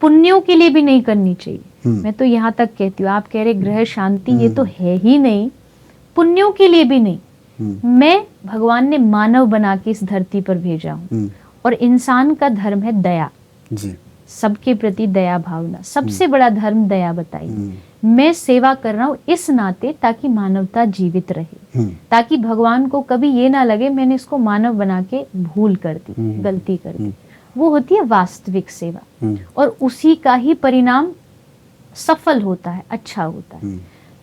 पुण्यों के लिए भी नहीं करनी चाहिए। मैं तो यहाँ तक कहती हूँ, आप कह रहे ग्रह शांति, ये तो है ही नहीं, पुण्यों के लिए भी नहीं। मैं, भगवान ने मानव बना के इस धरती पर भेजा हूँ, और इंसान का धर्म है दया जी। सबके प्रति दया भावना, सबसे बड़ा धर्म दया बताइए। मैं सेवा कर रहा हूँ इस नाते, ताकि मानवता जीवित रहे, ताकि भगवान को कभी ये ना लगे मैंने इसको मानव बना के भूल कर दी, गलती कर दी। वो होती है वास्तविक सेवा, और उसी का ही परिणाम सफल होता है, अच्छा होता है।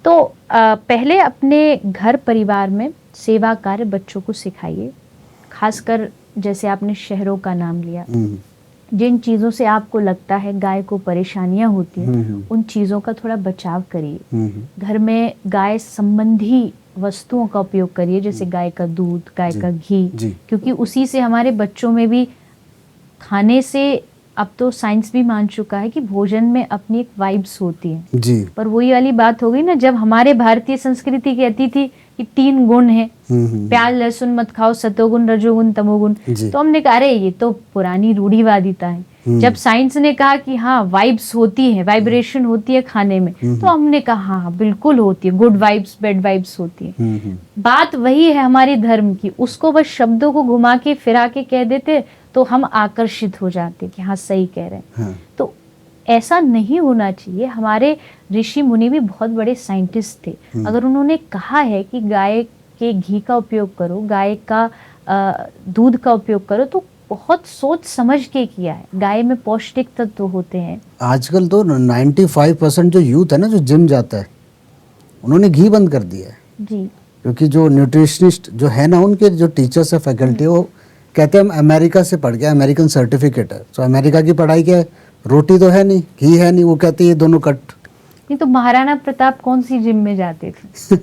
तो पहले अपने घर परिवार में सेवा कार्य बच्चों को सिखाइए। खासकर जैसे आपने शहरों का नाम लिया, जिन चीज़ों से आपको लगता है गाय को परेशानियां होती हैं, उन चीज़ों का थोड़ा बचाव करिए। घर में गाय संबंधी वस्तुओं का उपयोग करिए, जैसे गाय का दूध, गाय का घी, क्योंकि उसी से हमारे बच्चों में भी खाने से, अब तो साइंस भी मान चुका है कि भोजन में अपनी एक वाइब्स होती है जी। पर वही वाली बात हो गई ना, जब हमारे भारतीय संस्कृति कहती थी कि 3 गुण है, प्याज लहसुन मत खाओ, सतोगुण रजोगुण तमोगुण, तो हमने कहा अरे ये तो पुरानी रूढ़िवादिता है। जब साइंस ने कहा कि हाँ वाइब्स होती है, वाइब्रेशन होती है खाने में, तो हमने कहा हाँ बिल्कुल होती है, गुड वाइब्स बैड वाइब्स होती है। बात वही है हमारे धर्म की, उसको बस शब्दों को घुमा के फिरा के कह देते तो हम आकर्षित हो जाते कि हाँ सही कह रहे हैं। हाँ। तो ऐसा नहीं होना चाहिए। हमारे ऋषि मुनि भी बहुत बड़े साइंटिस्ट थे, अगर उन्होंने कहा है कि गाय के घी का उपयोग करो, गाय का दूध का उपयोग करो, तो बहुत सोच समझ के किया है। गाय में पौष्टिक तत्व होते हैं। आजकल तो 95% जो यूथ है ना जो जिम जाता है उन्होंने घी बंद कर दिया है, जी क्योंकि जो न्यूट्रिशनिस्ट जो है ना उनके जो टीचर्स है फैकल्टी वो कहते हैं हम अमेरिका से पढ़ गए, अमेरिकन सर्टिफिकेट है, तो अमेरिका की पढ़ाई क्या है, रोटी तो है नहीं, घी है नहीं, वो कहते हैं ये दोनों कट। नहीं तो महाराणा प्रताप कौन सी जिम में जाते थे?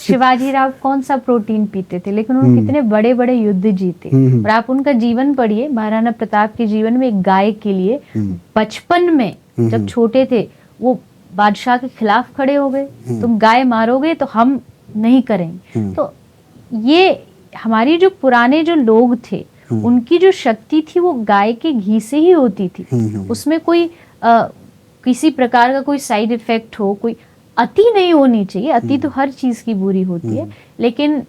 शिवाजी राव कौन सा प्रोटीन पीते थे? लेकिन उन्होंने कितने बड़े बड़े युद्ध जीते। और आप उनका जीवन पढ़िए, महाराणा प्रताप के जीवन में एक गाय के लिए बचपन में जब छोटे थे वो बादशाह के खिलाफ खड़े हो गए, तुम गाय मारोगे तो हम नहीं करेंगे। तो ये हमारी जो पुराने जो लोग थे उनकी जो शक्ति थी वो गाय के घी से ही होती थी। उसमें कोई किसी प्रकार का कोई साइड इफेक्ट हो, कोई अति नहीं होनी चाहिए। अति तो हर चीज की बुरी होती है, लेकिन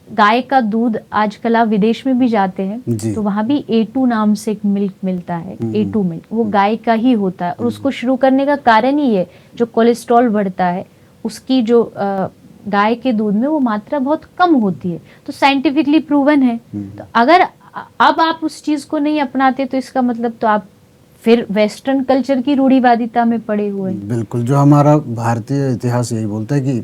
गाय का दूध आजकल आप विदेश में भी जाते हैं तो वहां भी A2 नाम से एक मिल्क मिलता है, A2 मिल्क, वो गाय का ही होता है। और उसको शुरू करने का कारण ही है जो कोलेस्ट्रॉल बढ़ता है उसकी जो गाय के दूध में वो मात्रा बहुत कम होती है, तो साइंटिफिकली प्रूवन है। तो अगर अब आप उस चीज को नहीं अपनाते तो इसका मतलब तो आप फिर वेस्टर्न कल्चर की रूढ़िवादिता में पड़े हुए हैं। बिल्कुल, जो हमारा भारतीय इतिहास यही बोलता है कि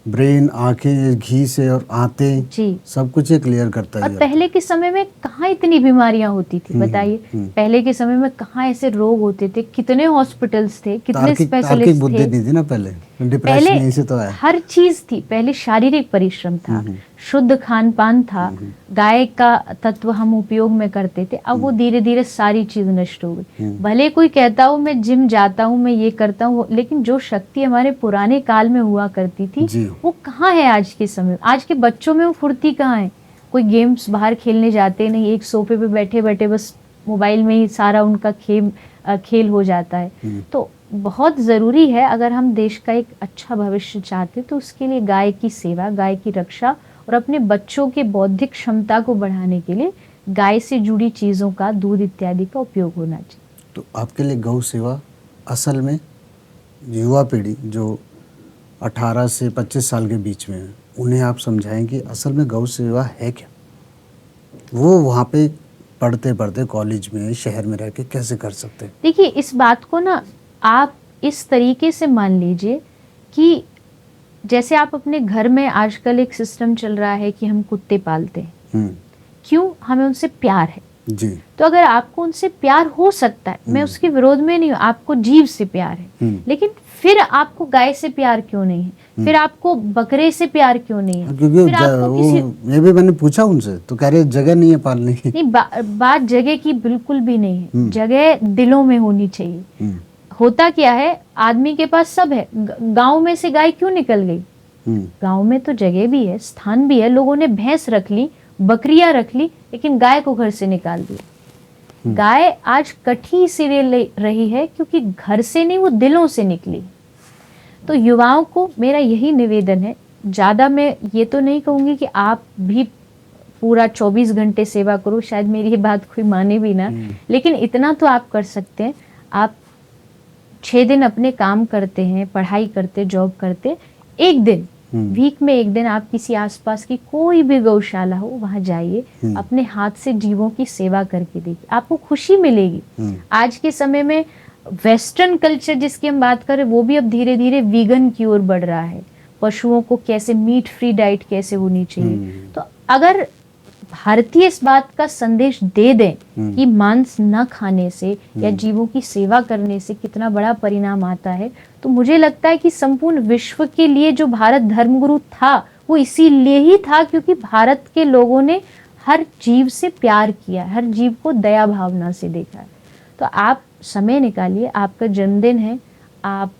ब्रेन, आंखें, घी से और आंते जी सब कुछ ये क्लियर करता है। और पहले के समय में कहाँ इतनी बीमारियां होती थी बताइए? पहले के समय में कहाँ ऐसे रोग होते थे? कितने हॉस्पिटल्स थे, कितने स्पेशलिस्ट बुद्धि थे? नहीं थी ना पहले, डिप्रेशन पहले यहीं से तो आया। हर चीज थी। पहले शारीरिक परिश्रम था, शुद्ध खान पान था, गाय का तत्व हम उपयोग में करते थे। अब वो धीरे धीरे सारी चीज नष्ट हो गई। भले कोई कहता हूँ मैं जिम जाता हूँ, मैं ये करता हूँ, लेकिन जो शक्ति हमारे पुराने काल में हुआ करती थी वो कहाँ है आज के समय? आज के बच्चों में वो फुर्ती कहाँ है? कोई गेम्स बाहर खेलने जाते नहीं, एक सोफे पे बैठे बैठे बस मोबाइल में ही सारा उनका खेल हो जाता है। तो बहुत ज़रूरी है, अगर हम देश का एक अच्छा भविष्य चाहते तो उसके लिए गाय की सेवा, गाय की रक्षा और अपने बच्चों के बौद्धिक क्षमता को बढ़ाने के लिए गाय से जुड़ी चीज़ों का, दूध इत्यादि का उपयोग होना चाहिए। तो आपके लिए गौ सेवा असल में युवा पीढ़ी जो 18 से 25 साल के बीच में है उन्हें आप समझाएं कि असल में गौ सेवा है क्या? वो वहाँ पे पढ़ते पढ़ते कॉलेज में, शहर में रह के कैसे कर सकते हैं? देखिए, इस बात को ना आप इस तरीके से मान लीजिए कि जैसे आप अपने घर में, आजकल एक सिस्टम चल रहा है कि हम कुत्ते पालते हैं। क्यों? हमें उनसे प्यार है जी। तो अगर आपको उनसे प्यार हो सकता है, मैं उसके विरोध में नहीं हूँ, आपको जीव से प्यार है, लेकिन फिर आपको गाय से प्यार क्यों नहीं है? फिर आपको बकरे से प्यार क्यों नहीं है? क्योंकि ये भी मैंने पूछा उनसे तो कह रहे जगह नहीं है पालने की। नहीं, बात जगह की बिल्कुल भी नहीं है। जगह दिलों में होनी चाहिए। होता क्या है, आदमी के पास सब है, गांव में से गाय क्यों निकल गई? गांव में तो जगह भी है, स्थान भी है, लोगों ने भैंस रख ली, बकरियां रख ली, लेकिन गाय को घर से निकाल दिया। गाय आज कटी इसीलिए रही है क्योंकि घर से नहीं, वो दिलों से निकली। तो युवाओं को मेरा यही निवेदन है, ज़्यादा मैं ये तो नहीं कहूँगी कि आप भी पूरा 24 घंटे सेवा करो, शायद मेरी ये बात कोई माने भी ना, लेकिन इतना तो आप कर सकते हैं। आप 6 दिन अपने काम करते हैं, पढ़ाई करते, जॉब करते, एक दिन वीक में एक दिन आप किसी आसपास की कोई भी गौशाला हो वहां जाइए, अपने हाथ से जीवों की सेवा करके देखिए, आपको खुशी मिलेगी। आज के समय में वेस्टर्न कल्चर जिसकी हम बात करें वो भी अब धीरे धीरे वीगन की ओर बढ़ रहा है। पशुओं को कैसे मीट फ्री डाइट कैसे होनी चाहिए। तो अगर भारतीय इस बात का संदेश दे दें कि मांस न खाने से या जीवों की सेवा करने से कितना बड़ा परिणाम आता है, तो मुझे लगता है कि संपूर्ण विश्व के लिए जो भारत धर्मगुरु था वो इसीलिए ही था क्योंकि भारत के लोगों ने हर जीव से प्यार किया, हर जीव को दया भावना से देखा है। तो आप समय निकालिए, आपका जन्मदिन है, आप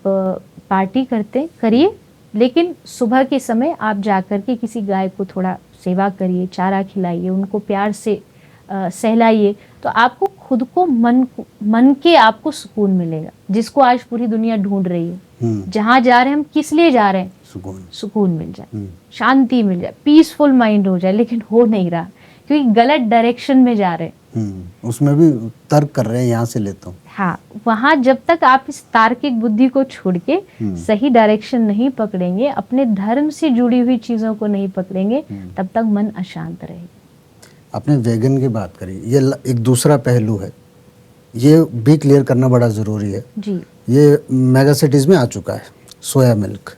पार्टी करते करिए, लेकिन सुबह के समय आप जाकर के किसी गाय को थोड़ा सेवा करिए, चारा खिलाइए, उनको प्यार से सहलाइए, तो आपको खुद को मन के आपको सुकून मिलेगा, जिसको आज पूरी दुनिया ढूंढ रही है। जहां जा रहे हैं हम, किस लिए जा रहे हैं? सुकून मिल जाए, शांति मिल जाए, पीसफुल माइंड हो जाए, लेकिन हो नहीं रहा क्योंकि गलत डायरेक्शन में जा रहे हैं। उसमें भी तर्क कर रहे हैं, यहाँ से लेता हूँ। हाँ, वहां जब तक आप इस तार्किक बुद्धि को छोड़ के सही डायरेक्शन नहीं पकड़ेंगे, अपने धर्म से जुड़ी हुई चीजों को नहीं पकड़ेंगे, तब तक मन अशांत रहेगा। आपने वेगन की बात करी, ये एक दूसरा पहलू है, ये भी क्लियर करना बड़ा ज़रूरी है जी। ये मेगा सिटीज़ में आ चुका है सोया मिल्क।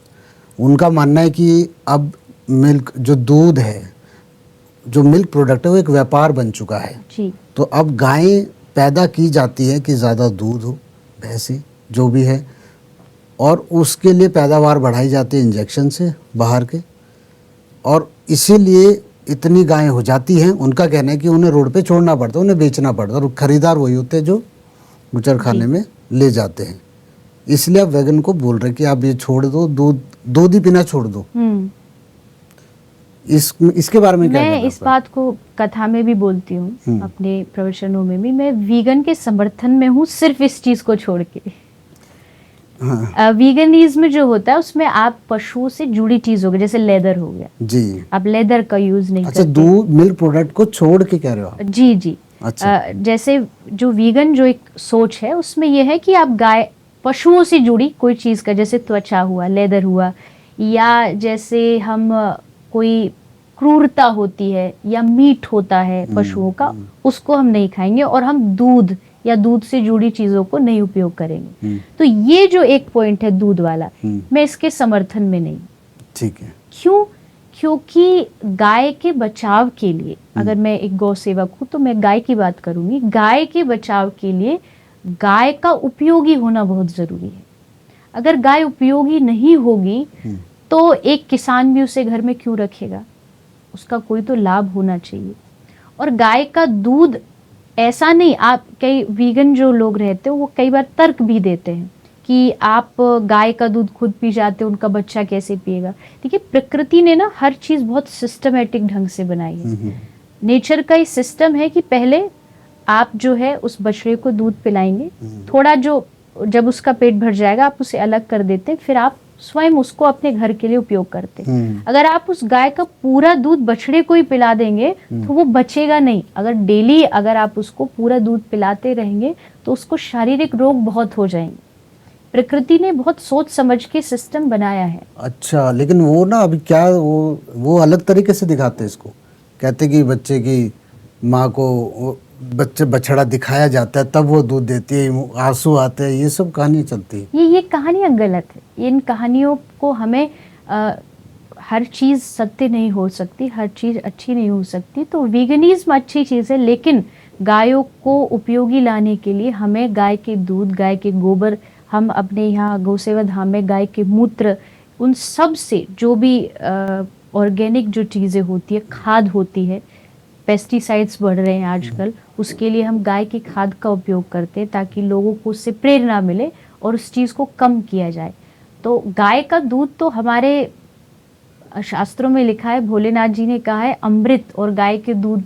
उनका मानना है कि अब मिल्क जो दूध है, जो मिल्क प्रोडक्ट है, वो एक व्यापार बन चुका है। जी। तो अब गायें पैदा की जाती है कि ज़्यादा दूध हो, भैंसी जो भी है, और उसके लिए पैदावार बढ़ाई जाती है इंजेक्शन से बाहर के, और इसीलिए इतनी गायें हो जाती हैं। उनका कहना है कि उन्हें रोड पे छोड़ना पड़ता है, उन्हें बेचना पड़ता है, और खरीदार वही होते हैं जो बूचर खाने में ले जाते हैं। इसलिए आप वैगन को बोल रहे हैं कि आप ये छोड़ दो, दूध ही पीना छोड़ दो। इसके बारे में क्या कहना मैं है इस आपका? बात को कथा में भी बोलती हूँ, अपने प्रवचनों में भी। मैं वीगन के समर्थन में हूँ, सिर्फ इस चीज को छोड़ के। वीगनिज्म जो होता है उसमें आप पशुओं से जुड़ी चीज हो गई, जैसे लेदर हो गया, जी। आप लेदर का यूज नहीं अच्छा, करते। दूध मिल्क प्रोडक्ट को छोड़ के कह रहे हो आप? जी जी। अच्छा। जैसे जो वीगन जो एक सोच है उसमें यह है कि आप गाय पशुओं से जुड़ी कोई चीज का, जैसे त्वचा हुआ, लेदर हुआ, या जैसे हम कोई क्रूरता होती है या मीट होता है पशुओं का, उसको हम नहीं खाएंगे, और हम दूध या दूध से जुड़ी चीजों को नहीं उपयोग करेंगे। तो ये जो एक पॉइंट है दूध वाला, मैं इसके समर्थन में नहीं। ठीक है। क्यों? क्योंकि गाय के बचाव के लिए, अगर मैं एक गौ सेवक हूँ तो मैं गाय की बात करूंगी, गाय के बचाव के लिए गाय का उपयोगी होना बहुत जरूरी है। अगर गाय उपयोगी नहीं होगी तो एक किसान भी उसे घर में क्यों रखेगा? उसका कोई तो लाभ होना चाहिए। और गाय का दूध ऐसा नहीं, आप कई वीगन जो लोग रहते हैं वो कई बार तर्क भी देते हैं कि आप गाय का दूध खुद पी जाते हो, उनका बच्चा कैसे पिएगा? देखिए, प्रकृति ने ना हर चीज बहुत सिस्टमेटिक ढंग से बनाई है। नेचर का ये सिस्टम है कि पहले आप जो है उस बछड़े को दूध पिलाएंगे, थोड़ा जो जब उसका पेट भर जाएगा आप उसे अलग कर देते हैं, फिर आप स्वयं उसको अपने घर के लिए उपयोग करते हैं। अगर आप उस गाय का पूरा दूध बछड़े को ही पिला देंगे तो वो बचेगा नहीं। अगर डेली अगर आप उसको पूरा दूध पिलाते रहेंगे तो उसको शारीरिक रोग बहुत हो जाएंगे। प्रकृति ने बहुत सोच समझ के सिस्टम बनाया है। अच्छा, लेकिन वो ना अभी क्या वो अलग तरीके से दिखाते हैं इसको, कहते कि बच्चे की माँ को बछड़ा दिखाया जाता है तब वो दूध देती है, आंसू आते हैं, ये सब कहानी चलती है। ये कहानियां गलत है। इन कहानियों को हमें हर चीज सत्य नहीं हो सकती, हर चीज अच्छी नहीं हो सकती। तो वीगनिज्म अच्छी चीज है, लेकिन गायों को उपयोगी लाने के लिए हमें गाय के दूध, गाय के गोबर, हम अपने यहाँ गौसेवा धाम में गाय के मूत्र, उन सब से जो भी ऑर्गेनिक जो चीजें होती है, खाद होती है, पेस्टिसाइड्स बढ़ रहे हैं आजकल, उसके लिए हम गाय की खाद का उपयोग करते हैं ताकि लोगों को उससे प्रेरणा मिले और उस चीज़ को कम किया जाए। तो गाय का दूध तो हमारे शास्त्रों में लिखा है, भोलेनाथ जी ने कहा है अमृत और गाय के दूध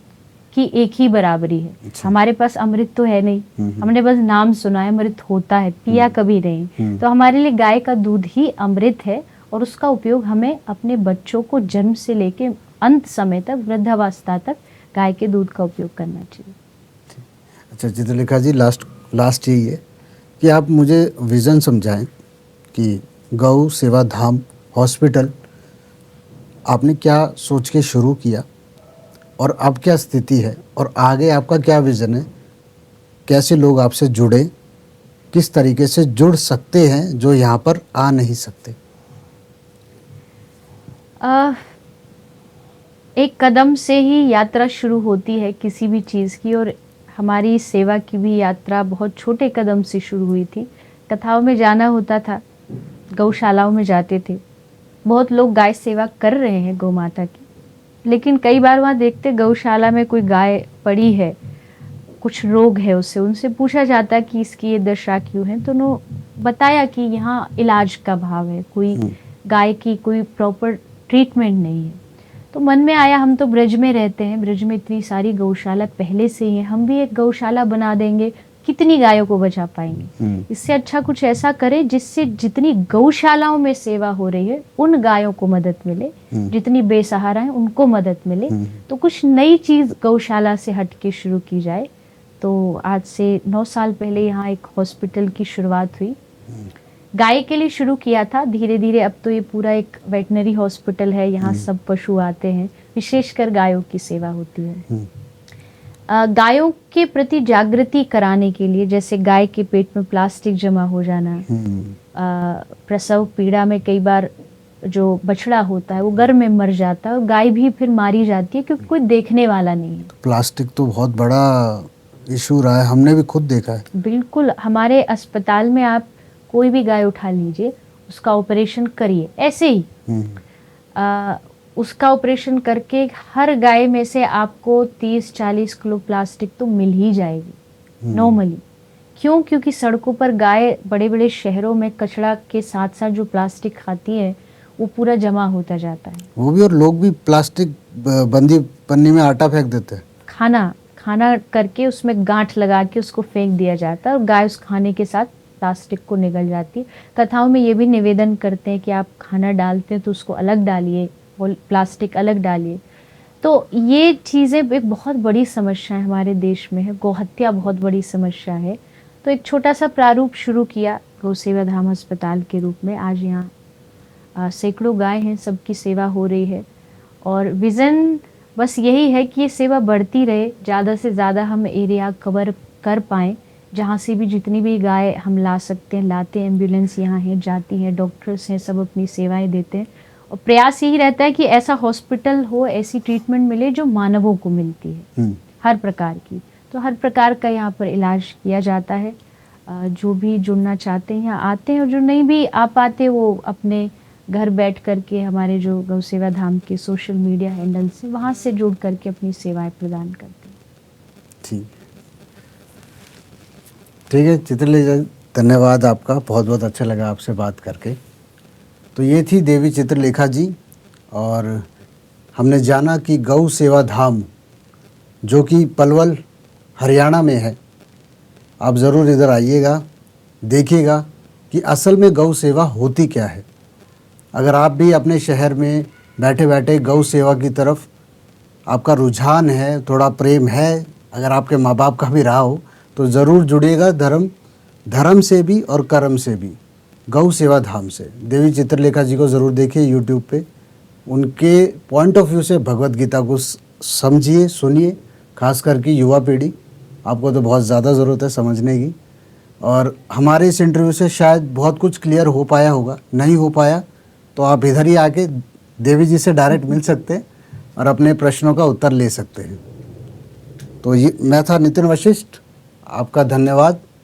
की एक ही बराबरी है। अच्छा। हमारे पास अमृत तो है नहीं, हमने बस नाम सुना है अमृत होता है, पिया कभी नहीं। तो हमारे लिए गाय का दूध ही अमृत है, और उसका उपयोग हमें अपने बच्चों को जन्म से लेके अंत समय तक, वृद्धावस्था तक गाय के दूध का उपयोग करना चाहिए। अच्छा चित्रलेखा जी, लास्ट यही है कि आप मुझे विज़न समझाएं कि गौ सेवा धाम हॉस्पिटल आपने क्या सोच के शुरू किया और अब क्या स्थिति है, और आगे आपका क्या विज़न है, कैसे लोग आपसे जुड़े, किस तरीके से जुड़ सकते हैं जो यहाँ पर आ नहीं सकते? एक कदम से ही यात्रा शुरू होती है किसी भी चीज़ की, और हमारी सेवा की भी यात्रा बहुत छोटे कदम से शुरू हुई थी। कथाओं में जाना होता था, गौशालाओं में जाते थे, बहुत लोग गाय सेवा कर रहे हैं गौ माता की, लेकिन कई बार वहाँ देखते गौशाला में कोई गाय पड़ी है, कुछ रोग है उसे, उनसे पूछा जाता कि इसकी ये दशा क्यों है, तो उन्होंने बताया कि यहाँ इलाज का अभाव है, कोई गाय की कोई प्रॉपर ट्रीटमेंट नहीं है। तो मन में आया, हम तो ब्रज में रहते हैं, ब्रज में इतनी सारी गौशाला पहले से ही है, हम भी एक गौशाला बना देंगे, कितनी गायों को बचा पाएंगे? इससे अच्छा कुछ ऐसा करें जिससे जितनी गौशालाओं में सेवा हो रही है उन गायों को मदद मिले, जितनी बेसहारा हैं उनको मदद मिले। तो कुछ नई चीज गौशाला से हटके शुरू की जाए। तो आज से 9 साल पहले यहाँ एक हॉस्पिटल की शुरुआत हुई, गाय के लिए शुरू किया था। धीरे धीरे अब तो ये पूरा एक वेटनरी हॉस्पिटल है, यहाँ सब पशु आते हैं, विशेषकर गायों की सेवा होती है। गायों के प्रति जागृति कराने के लिए, जैसे गाय के पेट में प्लास्टिक जमा हो जाना, प्रसव पीड़ा में कई बार जो बछड़ा होता है वो गर्भ में मर जाता है और गाय भी फिर मारी जाती है क्योंकि कोई देखने वाला नहीं है। प्लास्टिक तो बहुत बड़ा इशू रहा है, हमने भी खुद देखा है। बिल्कुल, हमारे अस्पताल में आप कोई भी गाय उठा लीजिए, उसका ऑपरेशन करिए ऐसे ही, उसका ऑपरेशन करके हर गाय में से आपको 30-40 किलो प्लास्टिक तो मिल ही जाएगी नॉर्मली। क्यों? क्योंकि सड़कों पर गाय बड़े बड़े शहरों में कचरा के साथ साथ जो प्लास्टिक खाती है वो पूरा जमा होता जाता है। वो भी, और लोग भी प्लास्टिक बंदी पन्नी में आटा फेंक देते हैं। खाना करके उसमें गांठ लगा के उसको फेंक दिया जाता है और गाय उस खाने के साथ प्लास्टिक को निगल जाती है। कथाओं में ये भी निवेदन करते हैं कि आप खाना डालते हैं तो उसको अलग डालिए, प्लास्टिक अलग डालिए। तो ये चीज़ें एक बहुत बड़ी समस्या है हमारे देश में है, गौहत्या बहुत बड़ी समस्या है। तो एक छोटा सा प्रारूप शुरू किया गौ सेवा धाम अस्पताल के रूप में। आज यहाँ सैकड़ों गाय हैं, सबकी सेवा हो रही है और विज़न बस यही है कि ये सेवा बढ़ती रहे, ज़्यादा से ज़्यादा हम एरिया कवर कर पाएँ। जहाँ से भी जितनी भी गाय हम ला सकते हैं लाते हैं, एम्बुलेंस यहाँ हैं, जाती हैं, डॉक्टर्स हैं, सब अपनी सेवाएं देते हैं और प्रयास यही रहता है कि ऐसा हॉस्पिटल हो, ऐसी ट्रीटमेंट मिले जो मानवों को मिलती है हर प्रकार की। तो हर प्रकार का यहाँ पर इलाज किया जाता है। जो भी जुड़ना चाहते हैं यहाँ आते हैं और जो नहीं भी आ पाते वो अपने घर बैठ करके हमारे जो गौ सेवा धाम के सोशल मीडिया हैंडल से वहाँ से जुड़ करके अपनी सेवाएं प्रदान करते हैं। ठीक है चित्रलेखा, धन्यवाद आपका, बहुत बहुत अच्छा लगा आपसे बात करके। तो ये थी देवी चित्रलेखा जी और हमने जाना कि गौ सेवा धाम जो कि पलवल हरियाणा में है, आप ज़रूर इधर आइएगा, देखिएगा कि असल में गौ सेवा होती क्या है। अगर आप भी अपने शहर में बैठे बैठे गौ सेवा की तरफ आपका रुझान है, थोड़ा प्रेम है, अगर आपके माँ बाप का भी रहा हो तो ज़रूर जुड़िएगा धर्म से भी और कर्म से भी, गौ सेवा धाम से। देवी चित्रलेखा जी को ज़रूर देखिए यूट्यूब पे, उनके पॉइंट ऑफ व्यू से भगवत गीता को समझिए, सुनिए, खास करके युवा पीढ़ी, आपको तो बहुत ज़्यादा ज़रूरत है समझने की। और हमारे इस इंटरव्यू से शायद बहुत कुछ क्लियर हो पाया होगा, नहीं हो पाया तो आप इधर ही आके देवी जी से डायरेक्ट मिल सकते हैं और अपने प्रश्नों का उत्तर ले सकते हैं। तो ये मैं था नितिन वशिष्ठ, आपका धन्यवाद।